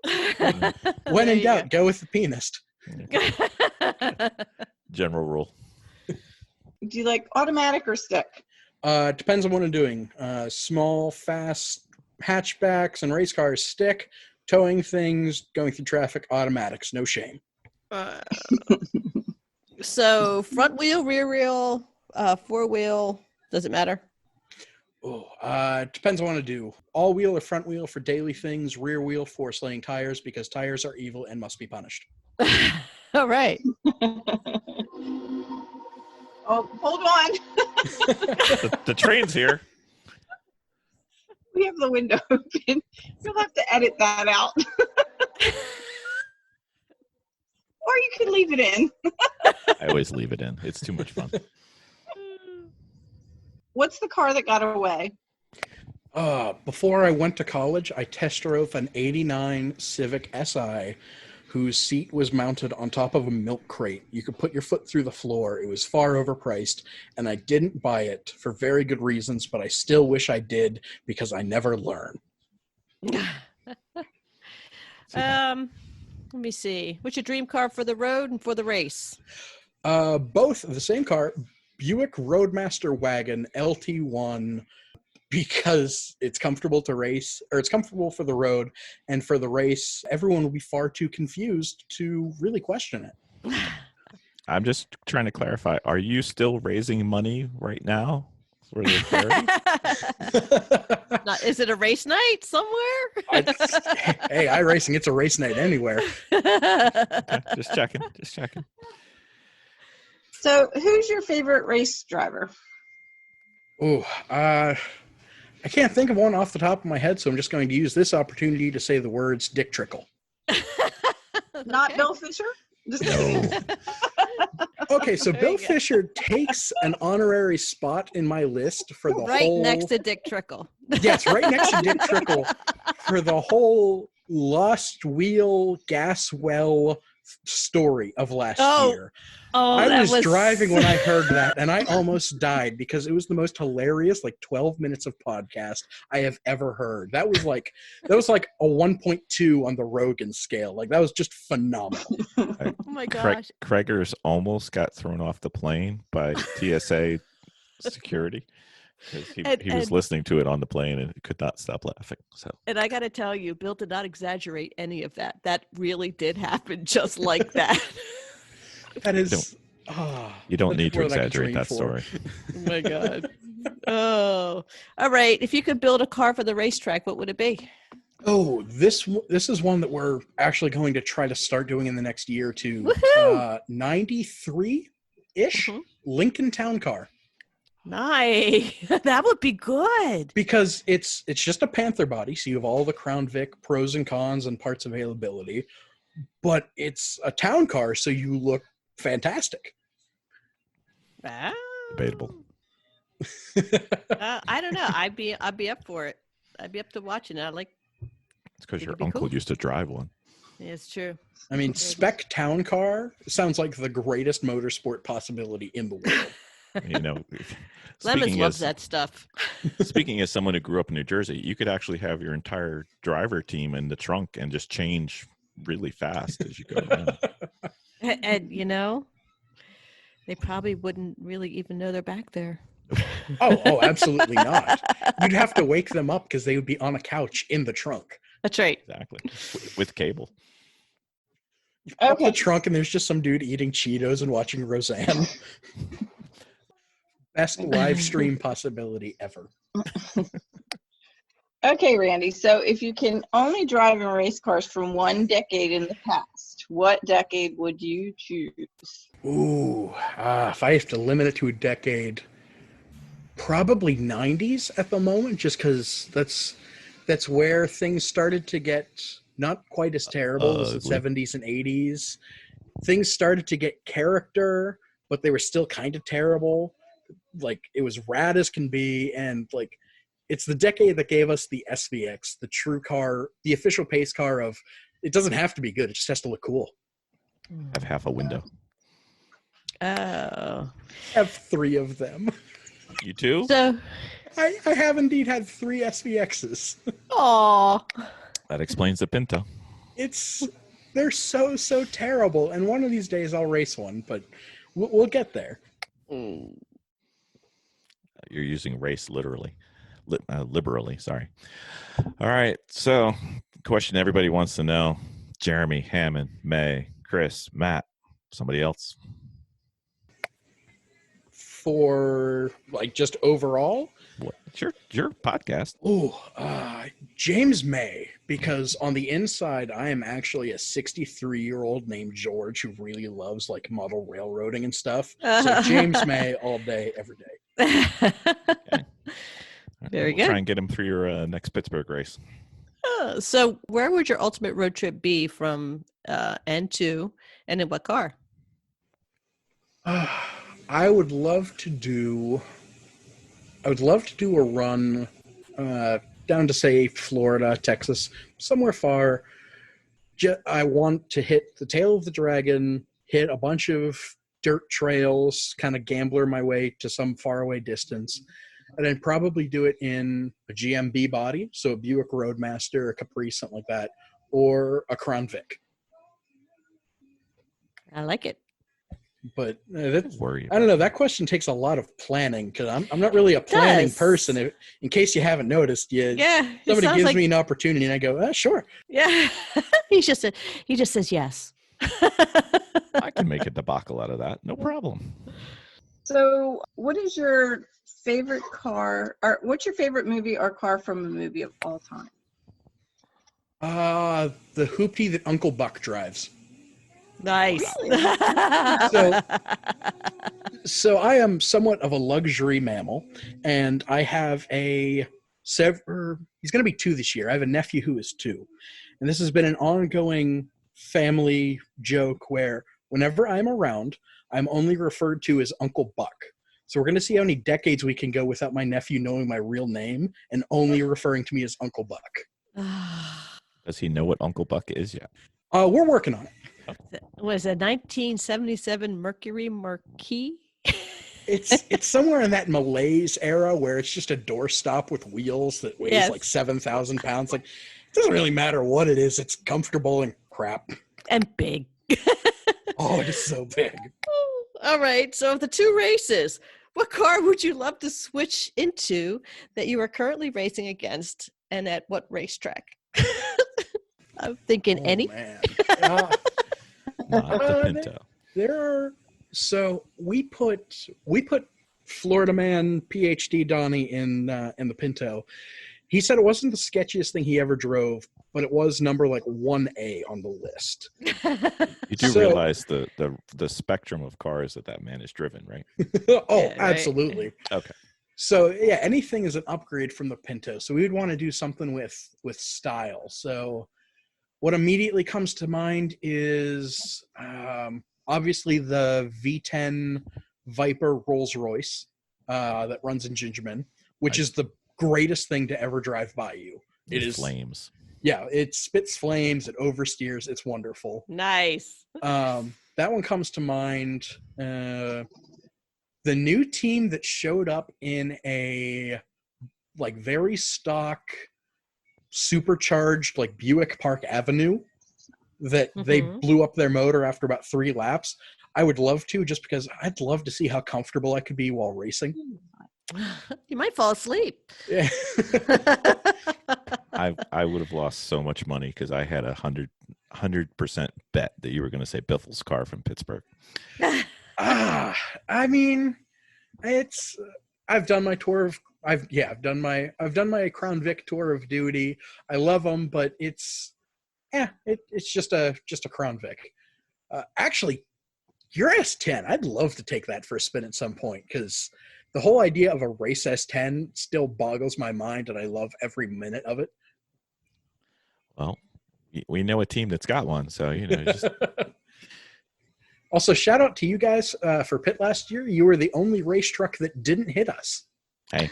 when in doubt, go with the pianist. General rule. Do you like automatic or stick? Depends on what I'm doing. Small, fast hatchbacks and race cars, stick. Towing things, going through traffic, automatics, no shame. So front wheel, rear wheel, four wheel, does it matter? Oh, depends on what I do. All wheel or front wheel for daily things, rear wheel for slaying tires because tires are evil and must be punished. All right. Oh, hold on. The train's here. We have the window open. You'll have to edit that out. Or you could leave it in. I always leave it in. It's too much fun. What's the car that got away? Before I went to college, I test drove an 89 Civic Si whose seat was mounted on top of a milk crate. You could put your foot through the floor. It was far overpriced, and I didn't buy it for very good reasons, but I still wish I did because I never learn. Let me see. What's your dream car for the road and for the race? Both the same car, Buick Roadmaster Wagon LT1, because it's comfortable to race, or it's comfortable for the road, and for the race, everyone will be far too confused to really question it. I'm just trying to clarify. Are you still raising money right now for the charity? Is it a race night somewhere? Hey, iRacing, it's a race night anywhere. Okay, just checking. Just checking. So who's your favorite race driver? Oh, I can't think of one off the top of my head, so I'm just going to use this opportunity to say the words Dick Trickle. Not Bill Fisher? Just No. Okay, so There Bill you go. Fisher takes an honorary spot in my list for the Right whole... next to Dick Trickle. Yes, right next to Dick Trickle for the whole lost wheel gas well story of last year. Oh, I was driving when I heard that, and I almost died because it was the most hilarious, 12 minutes of podcast I have ever heard. That was like a 1.2 on the Rogan scale. That was just phenomenal. Oh my gosh. Craigers almost got thrown off the plane by TSA security because he was listening to it on the plane and could not stop laughing. So, And I got to tell you, Bill did not exaggerate any of that. That really did happen just like that. That is... you don't that's need to more than I could exaggerate dream that for. story. Oh my God. Oh, all right. If you could build a car for the racetrack, what would it be? Oh, this is one that we're actually going to try to start doing in the next year or two. Woohoo! 93-ish Lincoln Town Car. Nice. That would be good. Because it's just a Panther body, so you have all the Crown Vic pros and cons and parts availability, but it's a town car, so you look fantastic. Wow. Debatable. I don't know. I'd be up for it. I'd be up to watching it. It's because your It'd be uncle cool. used to drive one. Yeah, it's true. I mean, spec town car sounds like the greatest motorsport possibility in the world. You know, Lemons speaking loves as- that stuff. Speaking as someone who grew up in New Jersey, you could actually have your entire driver team in the trunk and just change really fast as you go around. And they probably wouldn't really even know they're back there. Oh, absolutely not. You'd have to wake them up because they would be on a couch in the trunk. That's right. Exactly. With cable. Up the Okay. trunk, and there's just some dude eating Cheetos and watching Roseanne. Best live stream possibility ever. Okay, Randy. So if you can only drive in race cars from one decade in the past, what decade would you choose? Ooh, if I have to limit it to a decade, probably 90s at the moment, just because that's where things started to get not quite as terrible as the Ugly. 70s and 80s. Things started to get character, but they were still kind of terrible. Like, it was rad as can be, and like, it's the decade that gave us the SVX, the true car, the official pace car of, it doesn't have to be good, it just has to look cool. Have half a window. Oh. Have 3 of them. You too? So, I have indeed had 3 SVXs. aw. That explains the Pinto. They're so terrible, and one of these days I'll race one, but we'll get there. Mm. You're using race literally. Liberally, sorry. All right. So, question everybody wants to know. Jeremy, Hammond, May, Chris, Matt, somebody else. For like just overall, What? Your podcast. James May, because on the inside I am actually a 63-year-old named George who really loves like model railroading and stuff. So James May all day, every day. Okay. Very We'll good. try and get him through your next Pittsburgh race. So, where would your ultimate road trip be from and to, and in what car? I would love to do a run down to, say, Florida, Texas, somewhere far. I want to hit the tail of the dragon, hit a bunch of dirt trails, kind of gambler my way to some faraway distance, and then probably do it in a GMB body, so a Buick Roadmaster, a Caprice, something like that, or a Crown Vic. I like it. But Don't worry I about don't know. it. That question takes a lot of planning, because I'm not really a planning does. person. In case you haven't noticed, Yeah. it somebody sounds gives like, me an opportunity, and I go, sure. Yeah. he just says yes. I can make a debacle out of that. No problem. So, what is your favorite car, or what's your favorite movie or car from a movie of all time? The hoopty that Uncle Buck drives. Nice. So I am somewhat of a luxury mammal, and I have he's going to be 2 this year. I have a nephew who is 2. And this has been an ongoing family joke where whenever I'm around, I'm only referred to as Uncle Buck. So we're going to see how many decades we can go without my nephew knowing my real name and only referring to me as Uncle Buck. Does he know what Uncle Buck is yet? We're working on it. Was a 1977 Mercury Marquis? It's somewhere in that Malaise era where it's just a doorstop with wheels that weighs like 7,000 pounds. Like, it doesn't really matter what it is. It's comfortable and crap. And big. Oh, it is so big. All right. So, of the 2 races, what car would you love to switch into that you are currently racing against, and at what racetrack? I'm thinking any. Man. Not the Pinto. There are. So we put Florida man PhD Donnie in the Pinto. He said it wasn't the sketchiest thing he ever drove, but it was number like 1A on the list. You do realize the spectrum of cars that man has driven, right? Oh, Yeah, right. absolutely. Okay. So yeah, anything is an upgrade from the Pinto. So we would want to do something with style. So what immediately comes to mind is obviously the V10 Viper Rolls-Royce that runs in Gingerman, which is the greatest thing to ever drive by you. It is flames. Yeah, it spits flames, it oversteers, it's wonderful. Nice. That one comes to mind. The new team that showed up in a like very stock supercharged like Buick Park Avenue that they blew up their motor after about 3 laps. I would love to, just because I'd love to see how comfortable I could be while racing. You might fall asleep. Yeah. I would have lost so much money because I had 100% bet that you were going to say Biffle's car from Pittsburgh. I mean, I've done my tour of I've done my Crown Vic tour of duty. I love them, but it's just a Crown Vic. Actually, your S10, I'd love to take that for a spin at some point, because the whole idea of a race S10 still boggles my mind, and I love every minute of it. Well, we know a team that's got one, so just Also, shout out to you guys for pit last year. You were the only race truck that didn't hit us. hey,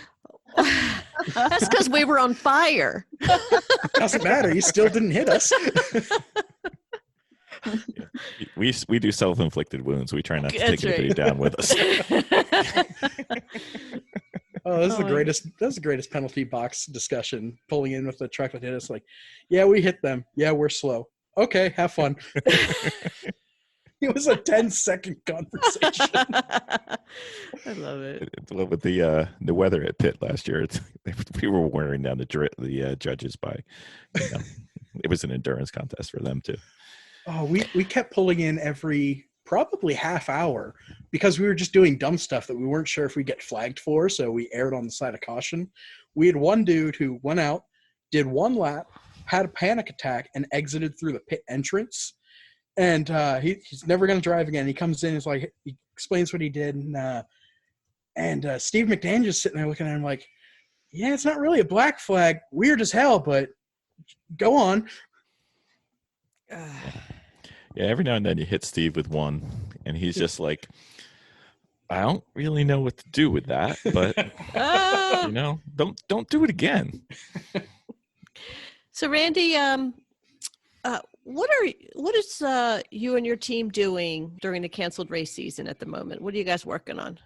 That's because we were on fire. Doesn't matter. You still didn't hit us. we do self-inflicted wounds. We try not to That's take anybody right. down with us. Oh, this is the greatest. That's the greatest penalty box discussion. Pulling in with the truck that hit us, like, yeah, we hit them. Yeah, we're slow. Okay, have fun. It was a 10-second conversation. I love it. With the weather at pit last year, we were wearing down the judges by, it was an endurance contest for them too. Oh, we kept pulling in every probably half hour because we were just doing dumb stuff that we weren't sure if we'd get flagged for, so we erred on the side of caution. We had one dude who went out, did one lap, had a panic attack, and exited through the pit entrance. And he's never going to drive again. He comes in, he explains what he did, and Steve McDaniel's sitting there looking at him like, yeah, it's not really a black flag. Weird as hell, but go on. Yeah, every now and then you hit Steve with one, and he's just like, I don't really know what to do with that, but don't do it again. So, Randy, what is you and your team doing during the canceled race season at the moment? What are you guys working on?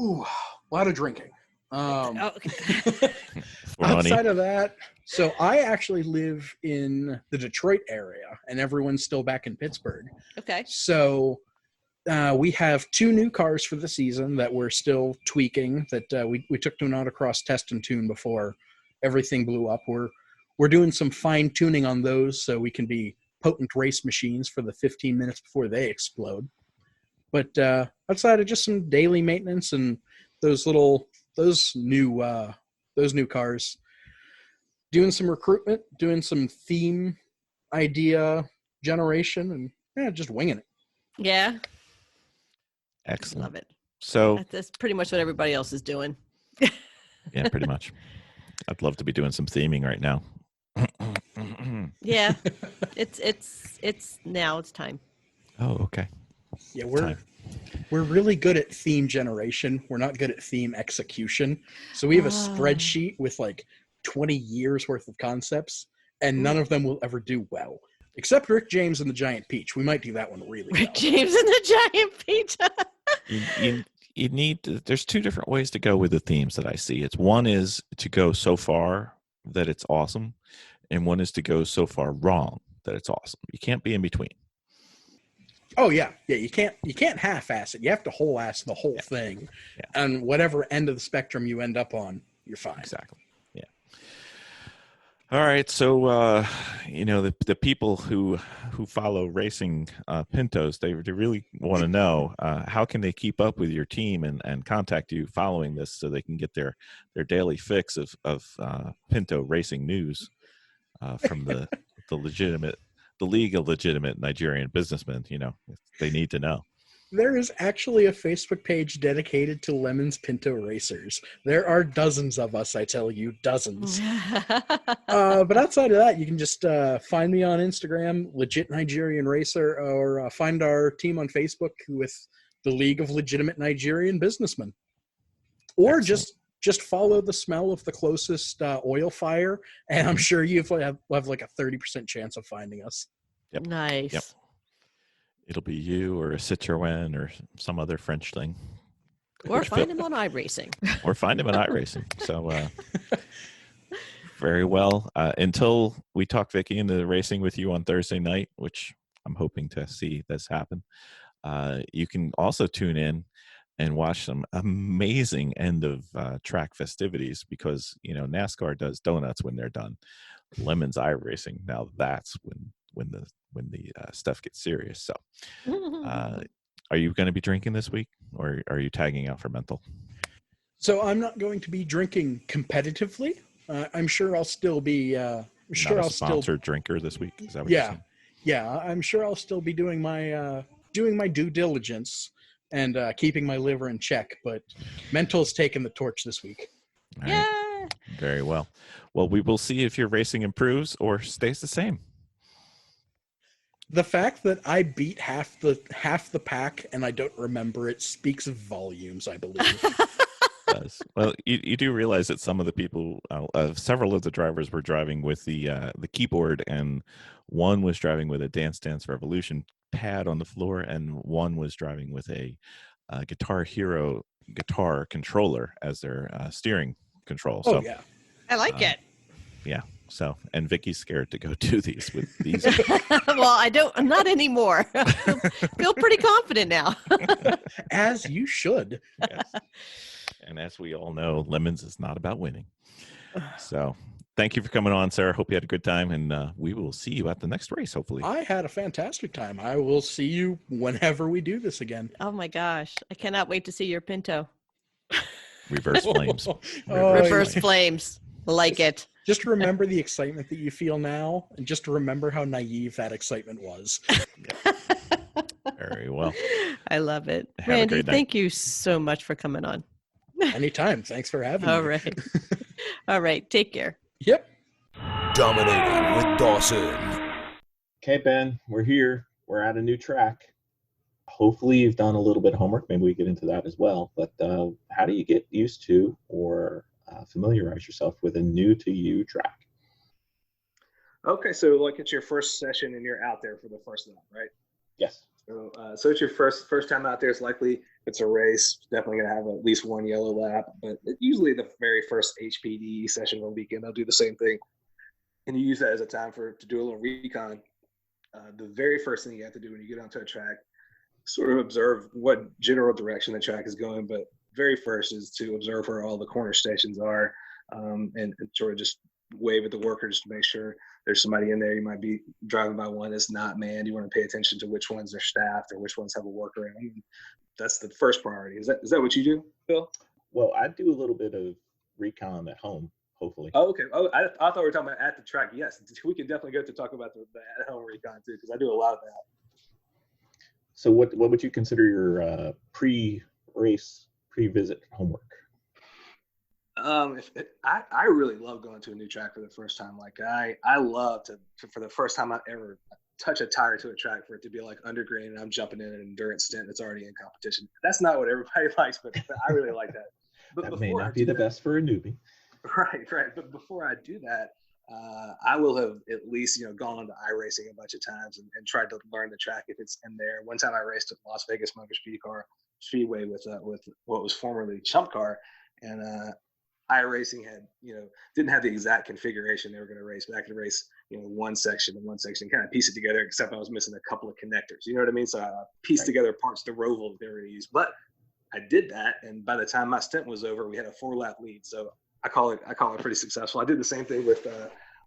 Ooh, a lot of drinking. Okay. Outside of that, so I actually live in the Detroit area, and everyone's still back in Pittsburgh. Okay. So we have 2 new cars for the season that we're still tweaking, that we took to an autocross test and tune before everything blew up. We're doing some fine tuning on those so we can be potent race machines for the 15 minutes before they explode. But outside of just some daily maintenance and those new cars, doing some recruitment, doing some theme idea generation, and just winging it. Yeah. Excellent. Love it. So That's pretty much what everybody else is doing. yeah, pretty much. I'd love to be doing some theming right now. Yeah. It's now it's time. Oh, okay. Yeah, we're really good at theme generation. We're not good at theme execution. So we have a spreadsheet with like 20 years worth of concepts, and none of them will ever do well. Except Rick James and the Giant Peach. We might do that one really well. Rick James and the Giant Peach. You need to, there's 2 different ways to go with the themes that I see. One is to go so far that it's awesome, and one is to go so far wrong that it's awesome. You can't be in between. Oh yeah. You can't half-ass it. You have to whole-ass the whole thing, and whatever end of the spectrum you end up on, you're fine. Exactly. Yeah. All right. So the people who follow racing Pintos, they really want to know how can they keep up with your team and contact you following this so they can get their daily fix of Pinto racing news from the League of Legitimate Nigerian Businessmen. They need to know. There is actually a Facebook page dedicated to Lemon's Pinto Racers. There are dozens of us, I tell you, dozens. But outside of that, you can just find me on Instagram, Legit Nigerian Racer, or find our team on Facebook with the League of Legitimate Nigerian Businessmen. Or just follow the smell of the closest oil fire, and I'm sure you have like a 30% chance of finding us. Yep. Nice. Yep. It'll be you or a Citroën or some other French thing. Or find him on iRacing. Or find him on iRacing. So very well. Until we talk Vicki into racing with you on Thursday night, which I'm hoping to see this happen, you can also tune in and watch some amazing end of track festivities, because NASCAR does donuts when they're done. Lemon's iRacing, now that's when the stuff gets serious. So are you going to be drinking this week, or are you tagging out for mental? So I'm not going to be drinking competitively. I'm sure I'll still be Sponsored drinker this week. Is that what you're saying? Yeah, I'm sure I'll still be doing my due diligence and keeping my liver in check, but mental's taken the torch this week. All right. Yeah. Very well. Well, we will see if your racing improves or stays the same. The fact that I beat half the pack and I don't remember it speaks volumes, I believe. Does. Well, you do realize that some of the people, several of the drivers were driving with the keyboard, and one was driving with a Dance Dance Revolution pad on the floor, and one was driving with a Guitar Hero guitar controller as their steering control. Oh, So yeah. I like it. yeah. So, and Vicky's scared to go do these with these. Well, I'm not anymore. Feel pretty confident now. As you should. Yes. And as we all know, Lemons is not about winning. So thank you for coming on, Sarah. Hope you had a good time, and we will see you at the next race, hopefully. I had a fantastic time. I will see you whenever we do this again. Oh my gosh. I cannot wait to see your Pinto. Reverse flames. Oh, Reverse yeah. flames. Like it. Just remember the excitement that you feel now, and just remember how naive that excitement was. Very well. I love it. Have a Randy, great night. thank you so much for coming on. Anytime. Thanks for having All me. right. All right. Take care. Yep. Dominating with Dawson. Okay, Ben, we're here. We're at a new track. Hopefully you've done a little bit of homework. Maybe we get into that as well. But how do you get used to or familiarize yourself with a new to you track? Okay, so like it's your first session and you're out there for the first lap, right? Yes. So it's your first time out there. It's likely it's a race. Definitely going to have at least one yellow lap. But usually the very first HPD session on the weekend, they'll do the same thing. And you use that as a time to do a little recon. The very first thing you have to do when you get onto a track, sort of observe what general direction the track is going. But very first is to observe where all the corner stations are, and sort of just wave at the workers to make sure there's somebody in there. You might be driving by one that's not manned. You want to pay attention to which ones are staffed or which ones have a worker in them. That's the first priority. Is that what you do, Phil? Well, I do a little bit of recon at home, hopefully. Oh, okay. Oh, I thought we were talking about at the track. Yes, we can definitely go to talk about the at-home recon too, because I do a lot of that. So what would you consider your pre-race, pre-visit homework? I really love going to a new track for the first time. Like I love to for the first time I ever touch a tire to a track, for it to be like undergreen and I'm jumping in an endurance stint that's already in competition. That's not what everybody likes, but I really like that. But That may not be the best for a newbie. Right. But before I do that, I will have at least gone to iRacing a bunch of times and tried to learn the track if it's in there. One time I raced at Las Vegas Motor Speedway with what was formerly Chump Car, and iRacing had didn't have the exact configuration they were going to race, but I could race one section and one section, kind of piece it together, except I was missing a couple of connectors. You know what I mean? So I pieced together parts of the roval that they were going to use. But I did that, and by the time my stint was over, we had a 4-lap lead. So I call it pretty successful. I did the same thing with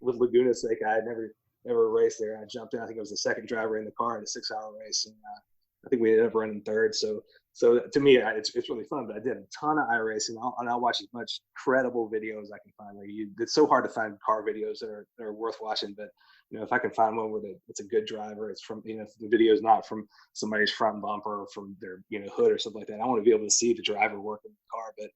Laguna Seca. I had never raced there. I jumped in. I think I was the second driver in the car in a 6-hour race, and I think we ended up running third. So to me, it's really fun. But I did a ton of iRacing, and I'll watch as much credible video as I can find. It's so hard to find car videos that are worth watching. But if I can find one where it's a good driver, it's from if the video is not from somebody's front bumper or from their hood or something like that. I want to be able to see the driver working the car. But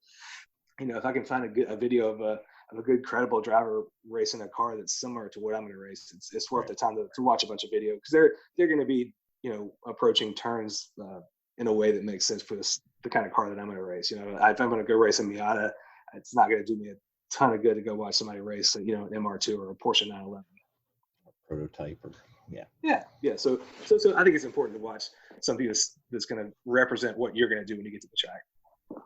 if I can find a video of a good credible driver racing a car that's similar to what I'm going to race, it's worth the time to watch a bunch of video, because they're going to be approaching turns in a way that makes sense for the kind of car that I'm going to race. If I'm going to go race a Miata, it's not going to do me a ton of good to go watch somebody race an MR2 or a Porsche 911 Prototype or yeah. So I think it's important to watch something that's going to represent what you're going to do when you get to the track,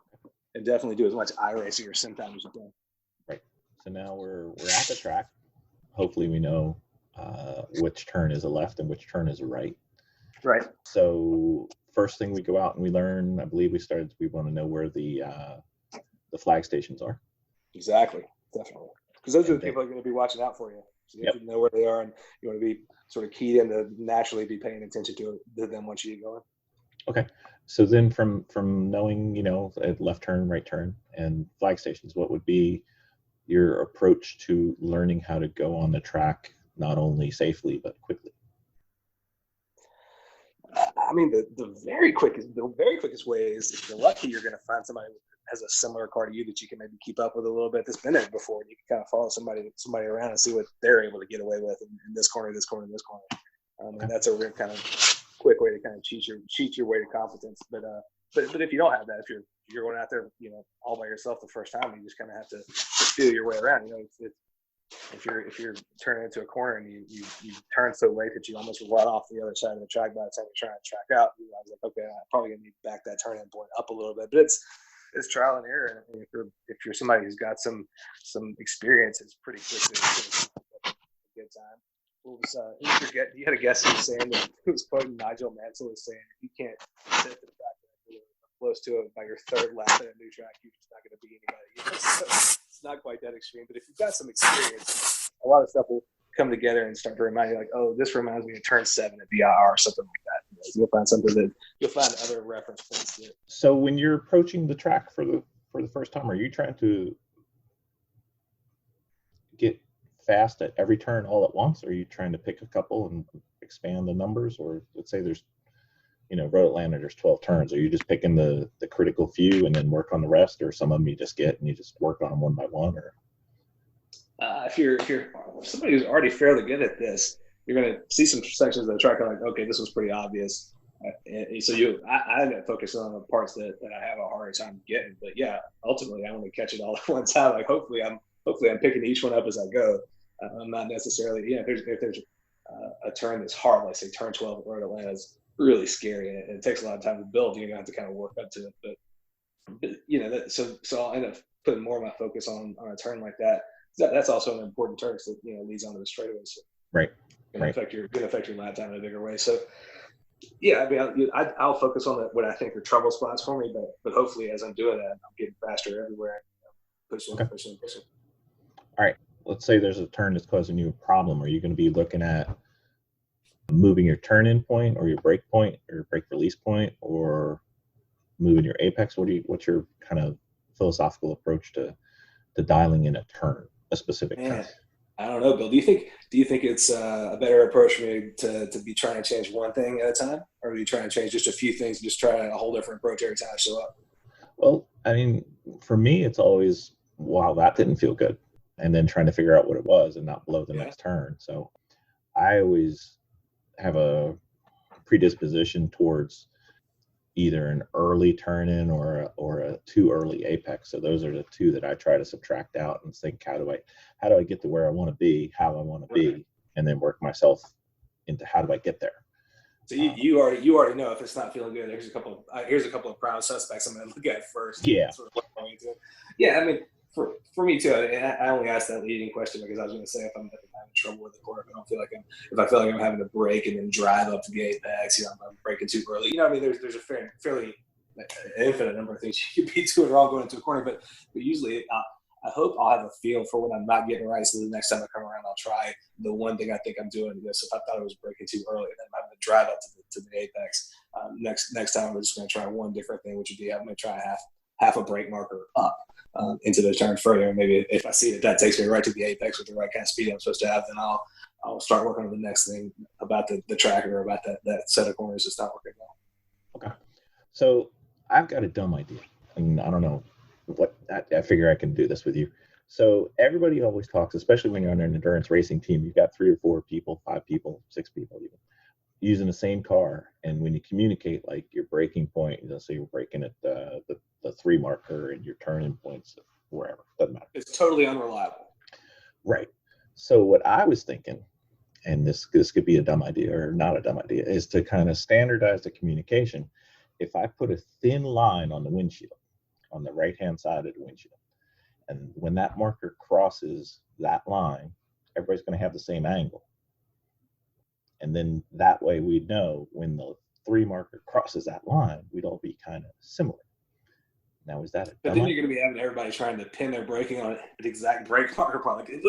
and definitely do as much iRacing or sim time as you can. Right. So now we're at the track. Hopefully we know which turn is a left and which turn is a right. Right. So first thing we go out and we learn, I believe we want to know where the flag stations are. Exactly. Definitely. Because those are the people that are going to be watching out for you. So you have to know where they are, and you want to be sort of keyed in to naturally be paying attention to them once you get going. Okay. So then from knowing, a left turn, right turn, and flag stations, what would be your approach to learning how to go on the track, not only safely, but quickly? I mean, the very quickest way is, if you're lucky, you're going to find somebody that has a similar car to you that you can maybe keep up with a little bit, that's been there before, and you can kind of follow somebody around and see what they're able to get away with in this corner, this corner, this corner. And that's a real kind of quick way to kind of cheat your way to competence. But if you don't have that, if you're going out there, all by yourself the first time, you just kind of have to feel your way around. If you're turning into a corner and you turn so late that you almost run off the other side of the track by the time you're trying to track out, I was like, okay, I'm probably gonna need to back that turn in point up a little bit. But it's trial and error. And if you're somebody who's got some experience, it's pretty quickly a good time. You had a guest who was saying that, who was quoting Nigel Mansell as saying, if you can't sit at the track close to it by your third lap at a new track, you're just not going to be anybody. So it's not quite that extreme, but if you've got some experience, a lot of stuff will come together and start to remind you, like, oh, this reminds me of turn 7 at BIR or something like that. You'll find you'll find other reference points to it. So when you're approaching the track for the first time, are you trying to get fast at every turn all at once? Or are you trying to pick a couple and expand the numbers? Or let's say there's, Road Atlanta, there's 12 turns. Are you just picking the critical few and then work on the rest? Or some of them you just get and you just work on them one by one? Or if you're somebody who's already fairly good at this, you're going to see some sections of the track like, okay, this was pretty obvious. And so I end up focusing on the parts that I have a harder time getting. But yeah, ultimately I want to catch it all at one time. Like hopefully I'm picking each one up as I go. I'm not necessarily, if there's a turn that's hard, like say turn 12 at Road Atlanta is really scary, and it takes a lot of time to build. You're gonna have to kind of work up to it. But so I'll end up putting more of my focus on a turn like that. That's also an important turn that leads onto the straightaway. So right. Gonna affect your lap time in a bigger way. So yeah, I mean, I'll focus on what I think are trouble spots for me, but hopefully as I'm doing that, I'm getting faster everywhere. Pushing. All right. Let's say there's a turn that's causing you a problem. Are you going to be looking at moving your turn-in point or your brake point or your brake release point, or moving your apex? What's your kind of philosophical approach to dialing in a turn, a specific turn? I don't know, Bill. Do you think it's a better approach for me to be trying to change one thing at a time, or are you trying to change just a few things and just try a whole different approach every time I show up? Well, I mean, for me, it's always, wow, that didn't feel good. And then trying to figure out what it was and not blow the next turn. So I always have a predisposition towards either an early turn in or a too early apex. So those are the two that I try to subtract out and think, how do I get to where I want to be, how I want to be, and then work myself into how do I get there. So you already know if it's not feeling good. Here's a couple of prime suspects I'm going to look at first. Yeah. Yeah, I mean, for me too, I only asked that leading question because I was going to say if I'm having trouble with the core, if I feel like I'm having to brake and then drive up to the apex, I'm braking too early. I mean, there's a fairly infinite number of things you could be doing wrong going into a corner, but usually I hope I'll have a feel for when I'm not getting right. So the next time I come around, I'll try the one thing I think I'm doing. So if I thought I was braking too early, then I'm going to drive up to the apex. Next time we're just going to try one different thing, which would be I'm going to try half a brake marker up into the turn further. And maybe if I see that takes me right to the apex with the right kind of speed I'm supposed to have, then I'll start working on the next thing about the tracker or about that set of corners that's not working well. Okay. So I've got a dumb idea, and I don't know what I figure I can do this with you. So everybody always talks, especially when you're on an endurance racing team, you've got 3 or 4 people, 5 people, 6 people even, using the same car. And when you communicate, like your braking point, so you're braking at the 3 marker and your turn-in points wherever, doesn't matter. It's totally unreliable. Right. So what I was thinking, and this could be a dumb idea or not a dumb idea, is to kind of standardize the communication. If I put a thin line on the windshield, on the right-hand side of the windshield, and when that marker crosses that line, everybody's going to have the same angle. And then that way we'd know when the 3 marker crosses that line, we'd all be kind of similar. Now, is that But then you're going to be having everybody trying to pin their braking on the exact brake marker, probably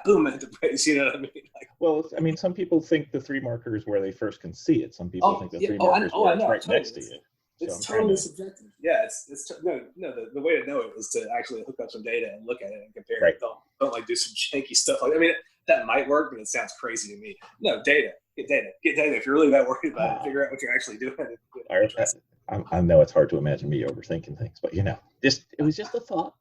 boom at the brakes. You know what I mean? Well, I mean, some people think the 3 marker is where they first can see it. Some people think the 3 marker is where it's right next to you. It's totally subjective. Yeah, the way to know it is to actually hook up some data and look at it and compare it. Don't like do some janky stuff. I mean, that might work, but it sounds crazy to me. No, data. Get data. If you're really that worried about it, figure out what you're actually doing. I know it's hard to imagine me overthinking things, but it was just a thought.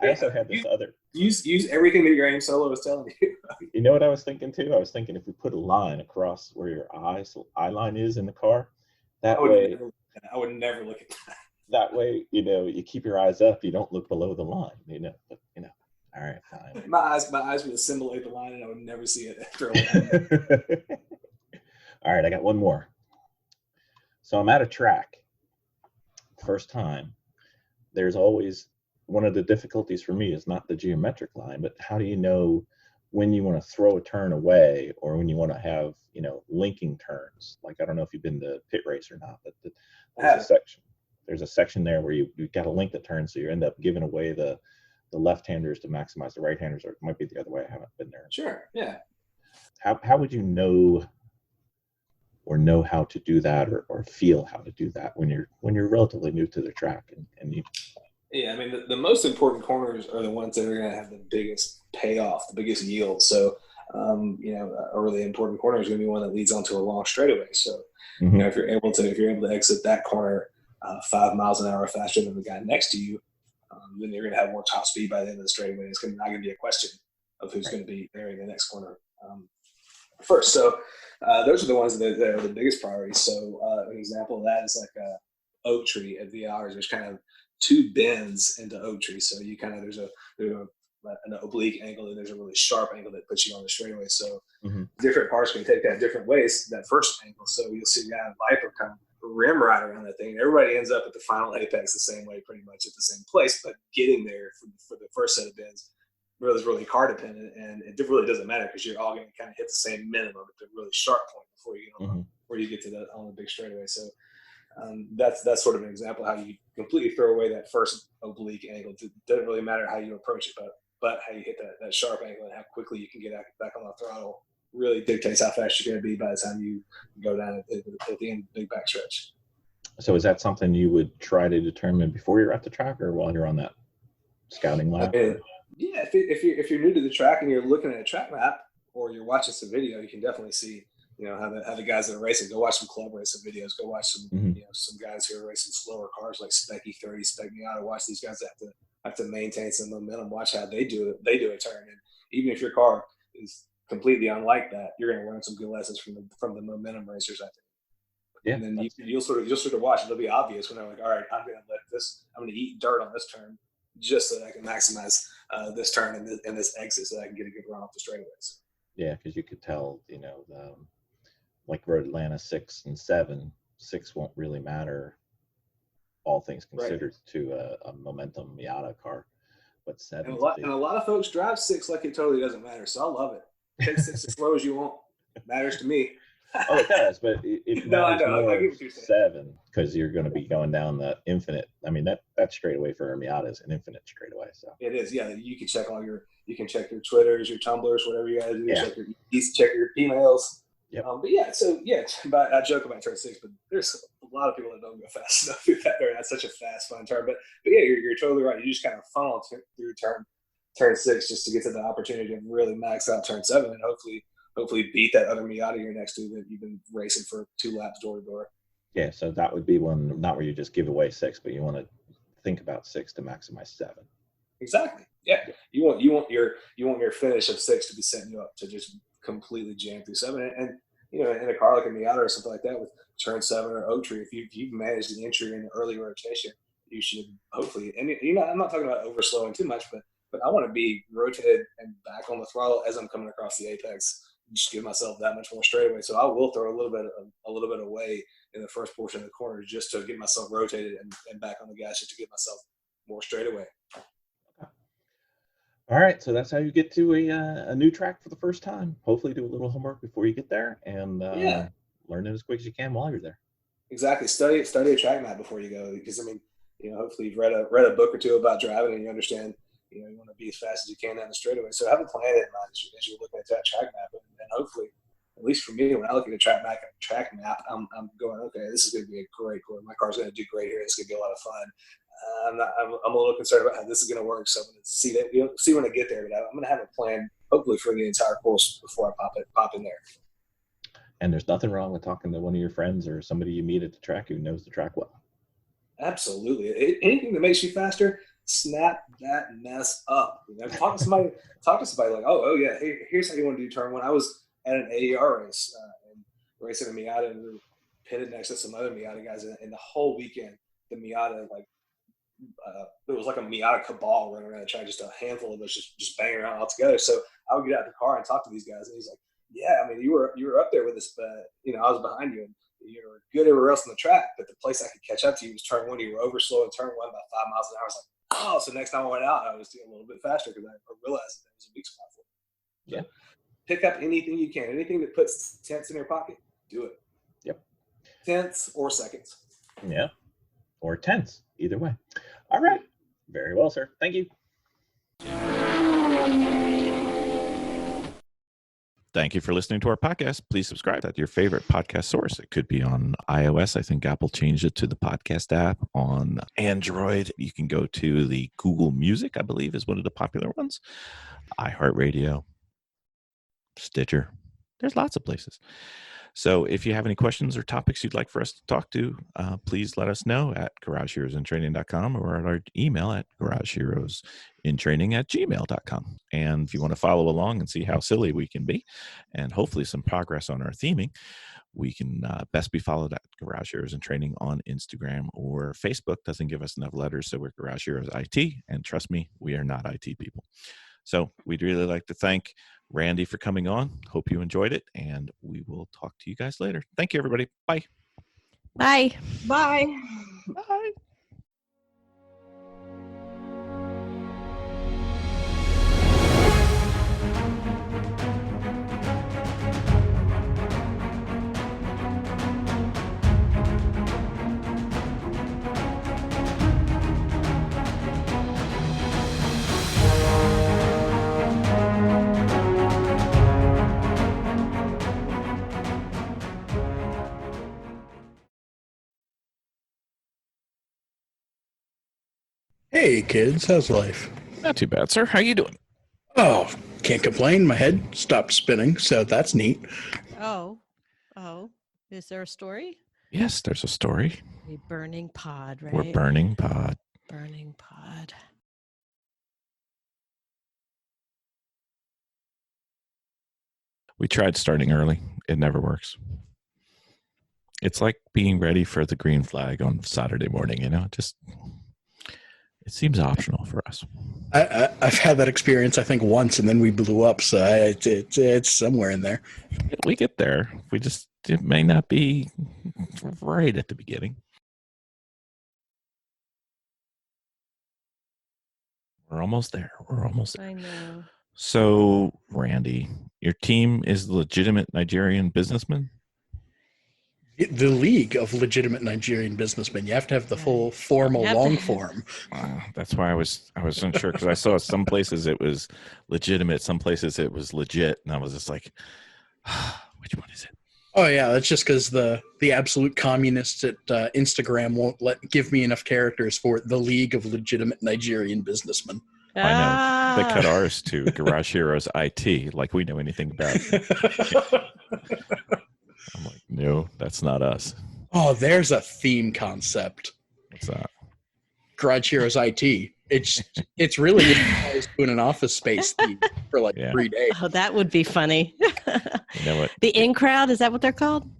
I also had this other. Use everything that your aim solo is telling you. You know what I was thinking too? I was thinking if we put a line across where your eye line is in the car, I would never look at that. That way, you keep your eyes up. You don't look below the line. But, all right, fine. My eyes would assimilate the line, and I would never see it after a while. All right, I got one more. So I'm at a track. First time. There's always one of the difficulties for me is not the geometric line, but how do you know when you want to throw a turn away or when you want to have, linking turns? Like, I don't know if you've been to pit race or not, but there's a section there where you've got to link the turn, so you end up giving away the left-handers to maximize the right-handers, or it might be the other way. I haven't been there. Sure, yeah. How would you know how to do that or feel how to do that when you're relatively new to the track and you? Yeah, I mean, the most important corners are the ones that are going to have the biggest payoff, the biggest yield. So, a really important corner is going to be one that leads onto a long straightaway. So, if you're able to exit that corner 5 miles an hour faster than the guy next to you, then you're going to have more top speed by the end of the straightaway. It's not going to be a question of who's going to be there in the next corner first. So, those are the ones that are the biggest priorities. So, an example of that is like a oak tree at VRs. There's kind of 2 bends into oak tree. So you kind of there's an oblique angle and there's a really sharp angle that puts you on the straightaway. So different cars can take that different ways, that first angle. So you'll see a guy in Viper come rim right around that thing. Everybody ends up at the final apex the same way, pretty much at the same place, but getting there for the first set of bends is really car dependent, and it really doesn't matter because you're all going to kind of hit the same minimum at the really sharp point before you get to on the big straightaway. So that's sort of an example how you completely throw away that first oblique angle. It doesn't really matter how you approach it, but how you hit that sharp angle and how quickly you can get back on the throttle really dictates how fast you're going to be by the time you go down at the end of the big backstretch. So is that something you would try to determine before you're at the track or while you're on that scouting lap? Yeah, if you're new to the track and you're looking at a track map or you're watching some video, you can definitely see how the guys that are racing. Go watch some club racing videos. Go watch some some guys who are racing slower cars like Specky 30, Spec Miata. Watch these guys that have to maintain some momentum. Watch how they do it. They do a turn, and even if your car is completely unlike that, you're going to learn some good lessons from the momentum racers, I think. Yeah, and then you'll sort of watch. It'll be obvious when they're like, all right, I'm going to eat dirt on this turn just so that I can maximize this turn and this exit so that I can get a good run off the straightaways. Yeah, because you could tell, like Road Atlanta 6 and 7, 6 won't really matter, all things considered, to a momentum Miata car, but 7. And a lot of folks drive 6 like it totally doesn't matter. So I love it. Take 6 as slow as you want. It matters to me. Oh, it does, but it matters more 7 because you're going to be going down the infinite. I mean, that straightaway for a Miata is an infinite straightaway. So it is. Yeah, you can check you can check your Twitters, your Tumblrs, whatever you got to do. Yeah. Check your emails. Yep. But I joke about turn 6, but there's a lot of people that don't go fast enough through that turn. That's such a fast, fun turn. But yeah, you're totally right. You just kind of funnel through turn 6 just to get to the opportunity to really max out turn 7 and hopefully beat that other Miata you're next to that you've been racing for 2 laps door to door. Yeah, so that would be one, not where you just give away 6, but you want to think about 6 to maximize 7. Exactly. Yeah. You want your finish of 6 to be setting you up to just completely jam through 7. And in a car like a Miata or something like that with turn 7 or Oak Tree, if you've managed the entry in the early rotation, you should hopefully. And I'm not talking about overslowing too much, but I want to be rotated and back on the throttle as I'm coming across the apex. Just give myself that much more straightaway. So I will throw a little bit away in the first portion of the corner just to get myself rotated and back on the gas just to get myself more straightaway. All right, so that's how you get to a new track for the first time. Hopefully do a little homework before you get there and learn it as quick as you can while you're there. Exactly. Study a track map before you go because, hopefully you've read a book or two about driving and you understand you want to be as fast as you can down the straightaway. So have a plan in mind as you're looking at that track map. And hopefully, at least for me, when I look at a track map, I'm going, okay, this is going to be a great course. My car's going to do great here. It's going to be a lot of fun. I'm a little concerned about how this is going to work. So I'm going to see when I get there. But I'm going to have a plan, hopefully, for the entire course before I pop in there. And there's nothing wrong with talking to one of your friends or somebody you meet at the track who knows the track well. Absolutely. Anything that makes you faster, snap that mess up. Talk to somebody like, oh yeah, here's how you want to do turn one. I was at an AER race and racing a Miata, and we were pitted next to some other Miata guys, and the whole weekend the Miata, like it was like a Miata cabal running around the track, just a handful of us just banging around all together. So I would get out of the car and talk to these guys, and he's like, yeah, I mean, you were up there with us, but I was behind you, and you were good everywhere else on the track, but the place I could catch up to you was turn one. You were over slow in turn one by 5 miles an hour. I was like, oh, so next time I went out, I was doing a little bit faster because I realized that it was a weak spot for me. So pick up anything you can, anything that puts tenths in your pocket, do it. Yep. Tenths or seconds. Yeah. Or tenths, either way. All right. Very well, sir. Thank you. Thank you for listening to our podcast. Please subscribe at your favorite podcast source. It could be on iOS. I think Apple changed it to the podcast app. On Android, you can go to the Google Music, I believe, is one of the popular ones. iHeartRadio, Stitcher. There's lots of places. So if you have any questions or topics you'd like for us to talk to, please let us know at garageheroesintraining.com or at our email at garageheroesintraining@gmail.com. And if you want to follow along and see how silly we can be and hopefully some progress on our theming, we can best be followed at Garage Heroes in Training on Instagram or Facebook. Doesn't give us enough letters, so we're Garage Heroes IT. And trust me, we are not IT people. So we'd really like to thank Randy for coming on. Hope you enjoyed it, and we will talk to you guys later. Thank you, everybody. Bye. Bye. Bye. Bye. Hey kids, how's life? Not too bad, sir. How you doing? Oh, can't complain. My head stopped spinning, so that's neat. Oh. Is there a story? Yes, there's a story. A burning pod, right? We're burning pod. Burning pod. We tried starting early. It never works. It's like being ready for the green flag on Saturday morning, it seems optional for us. I've had that experience, I think, once, and then we blew up, so it's somewhere in there. We get there. It may not be right at the beginning. We're almost there. I know. So, Randy, your team is legitimate Nigerian businessmen? The League of Legitimate Nigerian Businessmen. You have to have the full formal long form. That's why I was unsure, because I saw some places it was legitimate, some places it was legit, and I was just like, which one is it? Oh yeah, that's just because the absolute communists at Instagram won't give me enough characters for the League of Legitimate Nigerian Businessmen. I know. They cut ours to Garage Heroes IT, like we know anything about it. I'm like, no, that's not us. Oh, there's a theme concept. What's that? Garage Heroes IT. It's really doing an Office Space theme for 3 days. Oh, that would be funny. You know what? The in crowd, is that what they're called?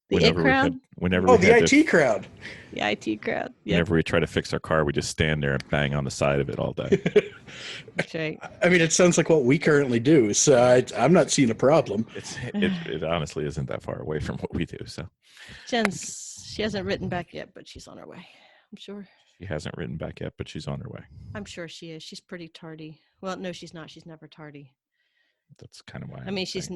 The in crowd? The IT crowd. The IT crowd. Yep. Whenever we try to fix our car, we just stand there and bang on the side of it all day. That's right. I mean, it sounds like what we currently do, so I'm not seeing a problem. It honestly isn't that far away from what we do. So, she hasn't written back yet, but she's on her way. I'm sure. She hasn't written back yet, but she's on her way. I'm sure she is. She's pretty tardy. Well, no, she's not. She's never tardy. That's kind of why. She's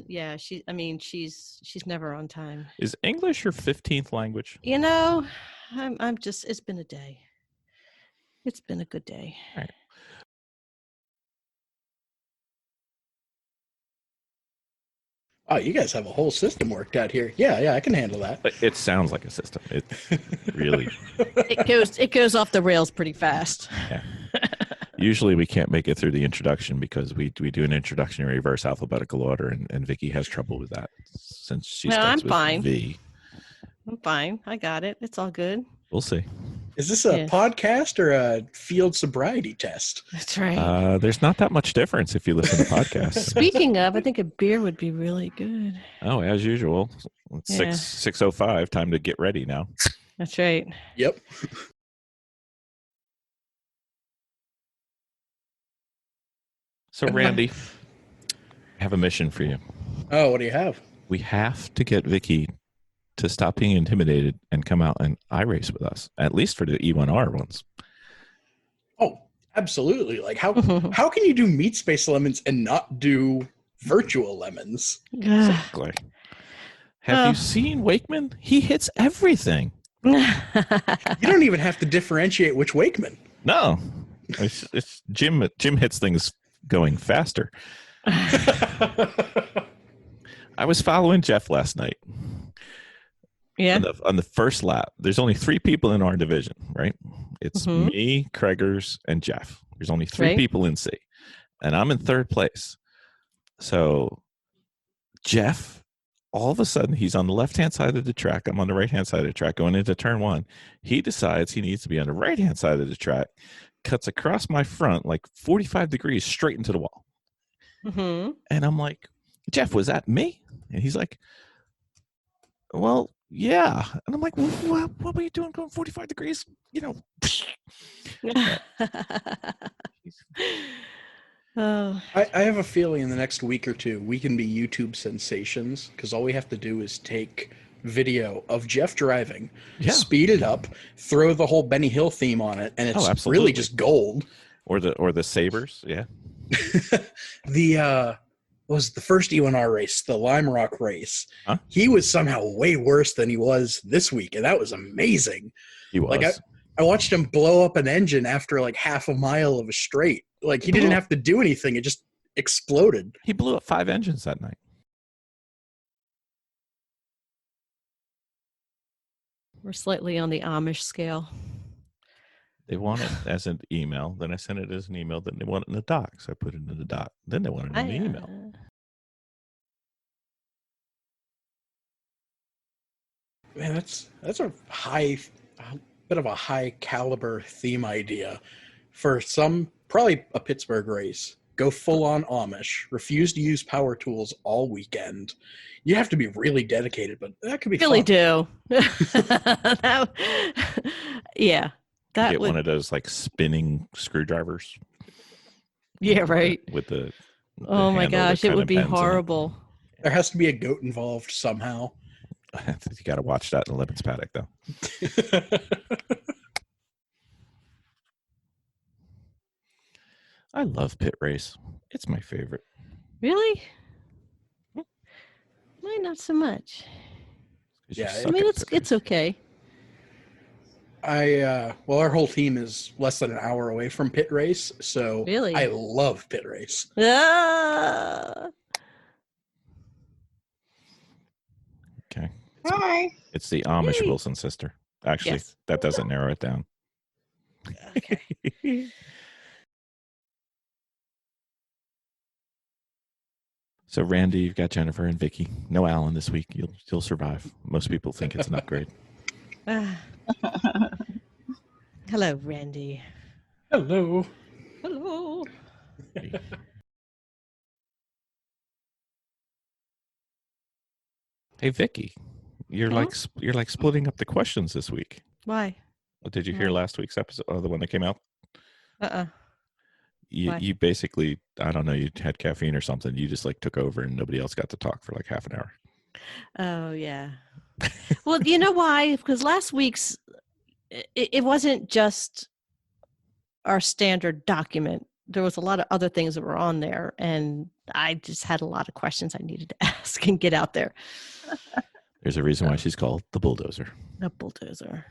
never on time. Is English your 15th language? I'm just. It's been a day. It's been a good day. All right. Oh, you guys have a whole system worked out here. Yeah, I can handle that. It sounds like a system. It really. It goes off the rails pretty fast. Yeah. Usually we can't make it through the introduction because we do an introduction in reverse alphabetical order, and Vicki has trouble with that since she No, starts I'm with fine. V. I'm fine. I got it. It's all good. We'll see. Is this a Yes. podcast or a field sobriety test? That's right. There's not that much difference if you listen to podcasts. Speaking of, I think a beer would be really good. Oh, as usual. It's Yeah. 6:05. Time to get ready now. That's right. Yep. So, Randy, I have a mission for you. Oh, what do you have? We have to get Vicki to stop being intimidated and come out and iRace with us, at least for the E1R ones. Oh, absolutely. Like how can you do meat space lemons and not do virtual lemons? Exactly. Have you seen Wakeman? He hits everything. You don't even have to differentiate which Wakeman. No, it's Jim. Jim hits things going faster. I was following Jeff last night. Yeah. On the first lap, there's only 3 people in our division, right? It's me, Craigers, and Jeff. There's only 3 people in C, and I'm in 3rd place. So Jeff, all of a sudden, he's on the left-hand side of the track. I'm on the right-hand side of the track going into turn 1. He decides he needs to be on the right-hand side of the track, cuts across my front like 45 degrees straight into the wall. Mm-hmm. And I'm like, Jeff, was that me? And he's like, well, yeah. And I'm like, well, what were you doing going 45 degrees? You know. Oh. I have a feeling in the next week or 2, we can be YouTube sensations because all we have to do is take video of Jeff driving, speed it up, throw the whole Benny Hill theme on it, and it's really just gold. Or the Sabres, yeah. Was the first E1R race, the Lime Rock race. Huh? He was somehow way worse than he was this week, and that was amazing. He was. Like I watched him blow up an engine after like half a mile of a straight. Like he didn't have to do anything; it just exploded. He blew up 5 engines that night. We're slightly on the Amish scale. They want it as an email. Then I sent it as an email. Then they want it in a doc. So I put it in the doc. Then they want it in an email. Man, that's a bit of a high caliber theme idea for some, probably a Pittsburgh race. Go full on Amish. Refuse to use power tools all weekend. You have to be really dedicated, but that could be really fun. Do. Yeah. That Get would, one of those like spinning screwdrivers. yeah, right. With the Oh my handle that gosh, it kinda would be bends in it. horrible. There has to be a goat involved somehow. You got to watch that in the Lemons paddock, though. I love pit race. It's my favorite. Really? Mine not so much. 'Cause you Yeah, suck I mean, at it's pit it's okay. Well, our whole team is less than an hour away from pit race, so Really? I love pit race. Ah! Okay. Hi. It's the Amish Yay. Wilson sister. Actually, Yes. that doesn't narrow it down. Okay. So, Randy, you've got Jennifer and Vicki. No Alan this week. You'll survive. Most people think it's an upgrade. Ah. Hello, Randy. Hello. Hello. Hey, Vicki, you're Huh? you're like splitting up the questions this week. Why? Did you hear last week's episode, or the one that came out? Uh-uh. Why? You basically, I don't know, you had caffeine or something. You just like took over and nobody else got to talk for like half an hour. Oh, yeah. Well, you know why? Because last week's, it wasn't just our standard document. There was a lot of other things that were on there, and I just had a lot of questions I needed to ask and get out there. There's a reason why she's called the bulldozer. A bulldozer.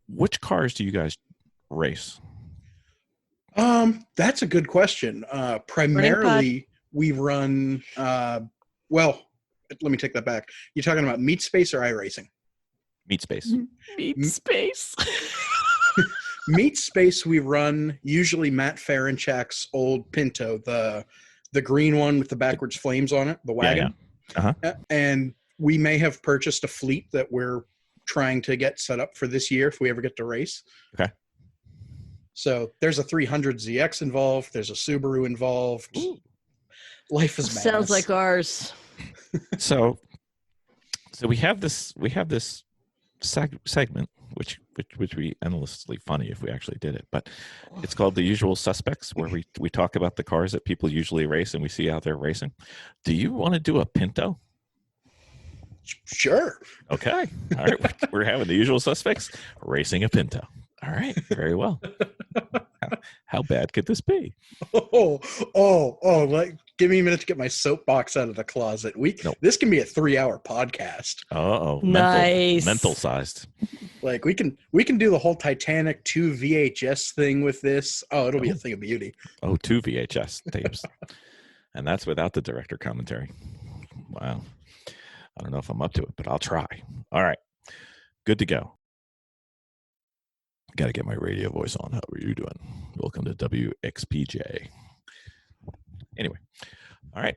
Which cars do you guys race? That's a good question. Primarily, we run. Well, let me take that back. You're talking about meat space or iRacing? Meat space. Meat space. Meat space, we run usually Matt Ferenchak's old Pinto, the green one with the backwards flames on it, the wagon. Yeah. Uh-huh. And we may have purchased a fleet that we're trying to get set up for this year if we ever get to race. Okay. So there's a 300ZX involved. There's a Subaru involved. Ooh. Life is madness. Sounds like ours. So we have this segment, which would be endlessly funny if we actually did it, but it's called The Usual Suspects, where we talk about the cars that people usually race and we see how they're racing. Do you want to do a Pinto? Sure. Okay. All right. We're having The Usual Suspects racing a Pinto. All right. Very well. How bad could this be? Like, give me a minute to get my soapbox out of the closet. This can be a 3-hour podcast. Oh, nice. Mental sized. Like we can do the whole Titanic 2 VHS thing with this. Oh, it'll be a thing of beauty. Oh, 2 VHS tapes. And that's without the director commentary. Wow. I don't know if I'm up to it, but I'll try. All right. Good to go. Got to get my radio voice on. How are you doing? Welcome to WXPJ. Anyway. All right.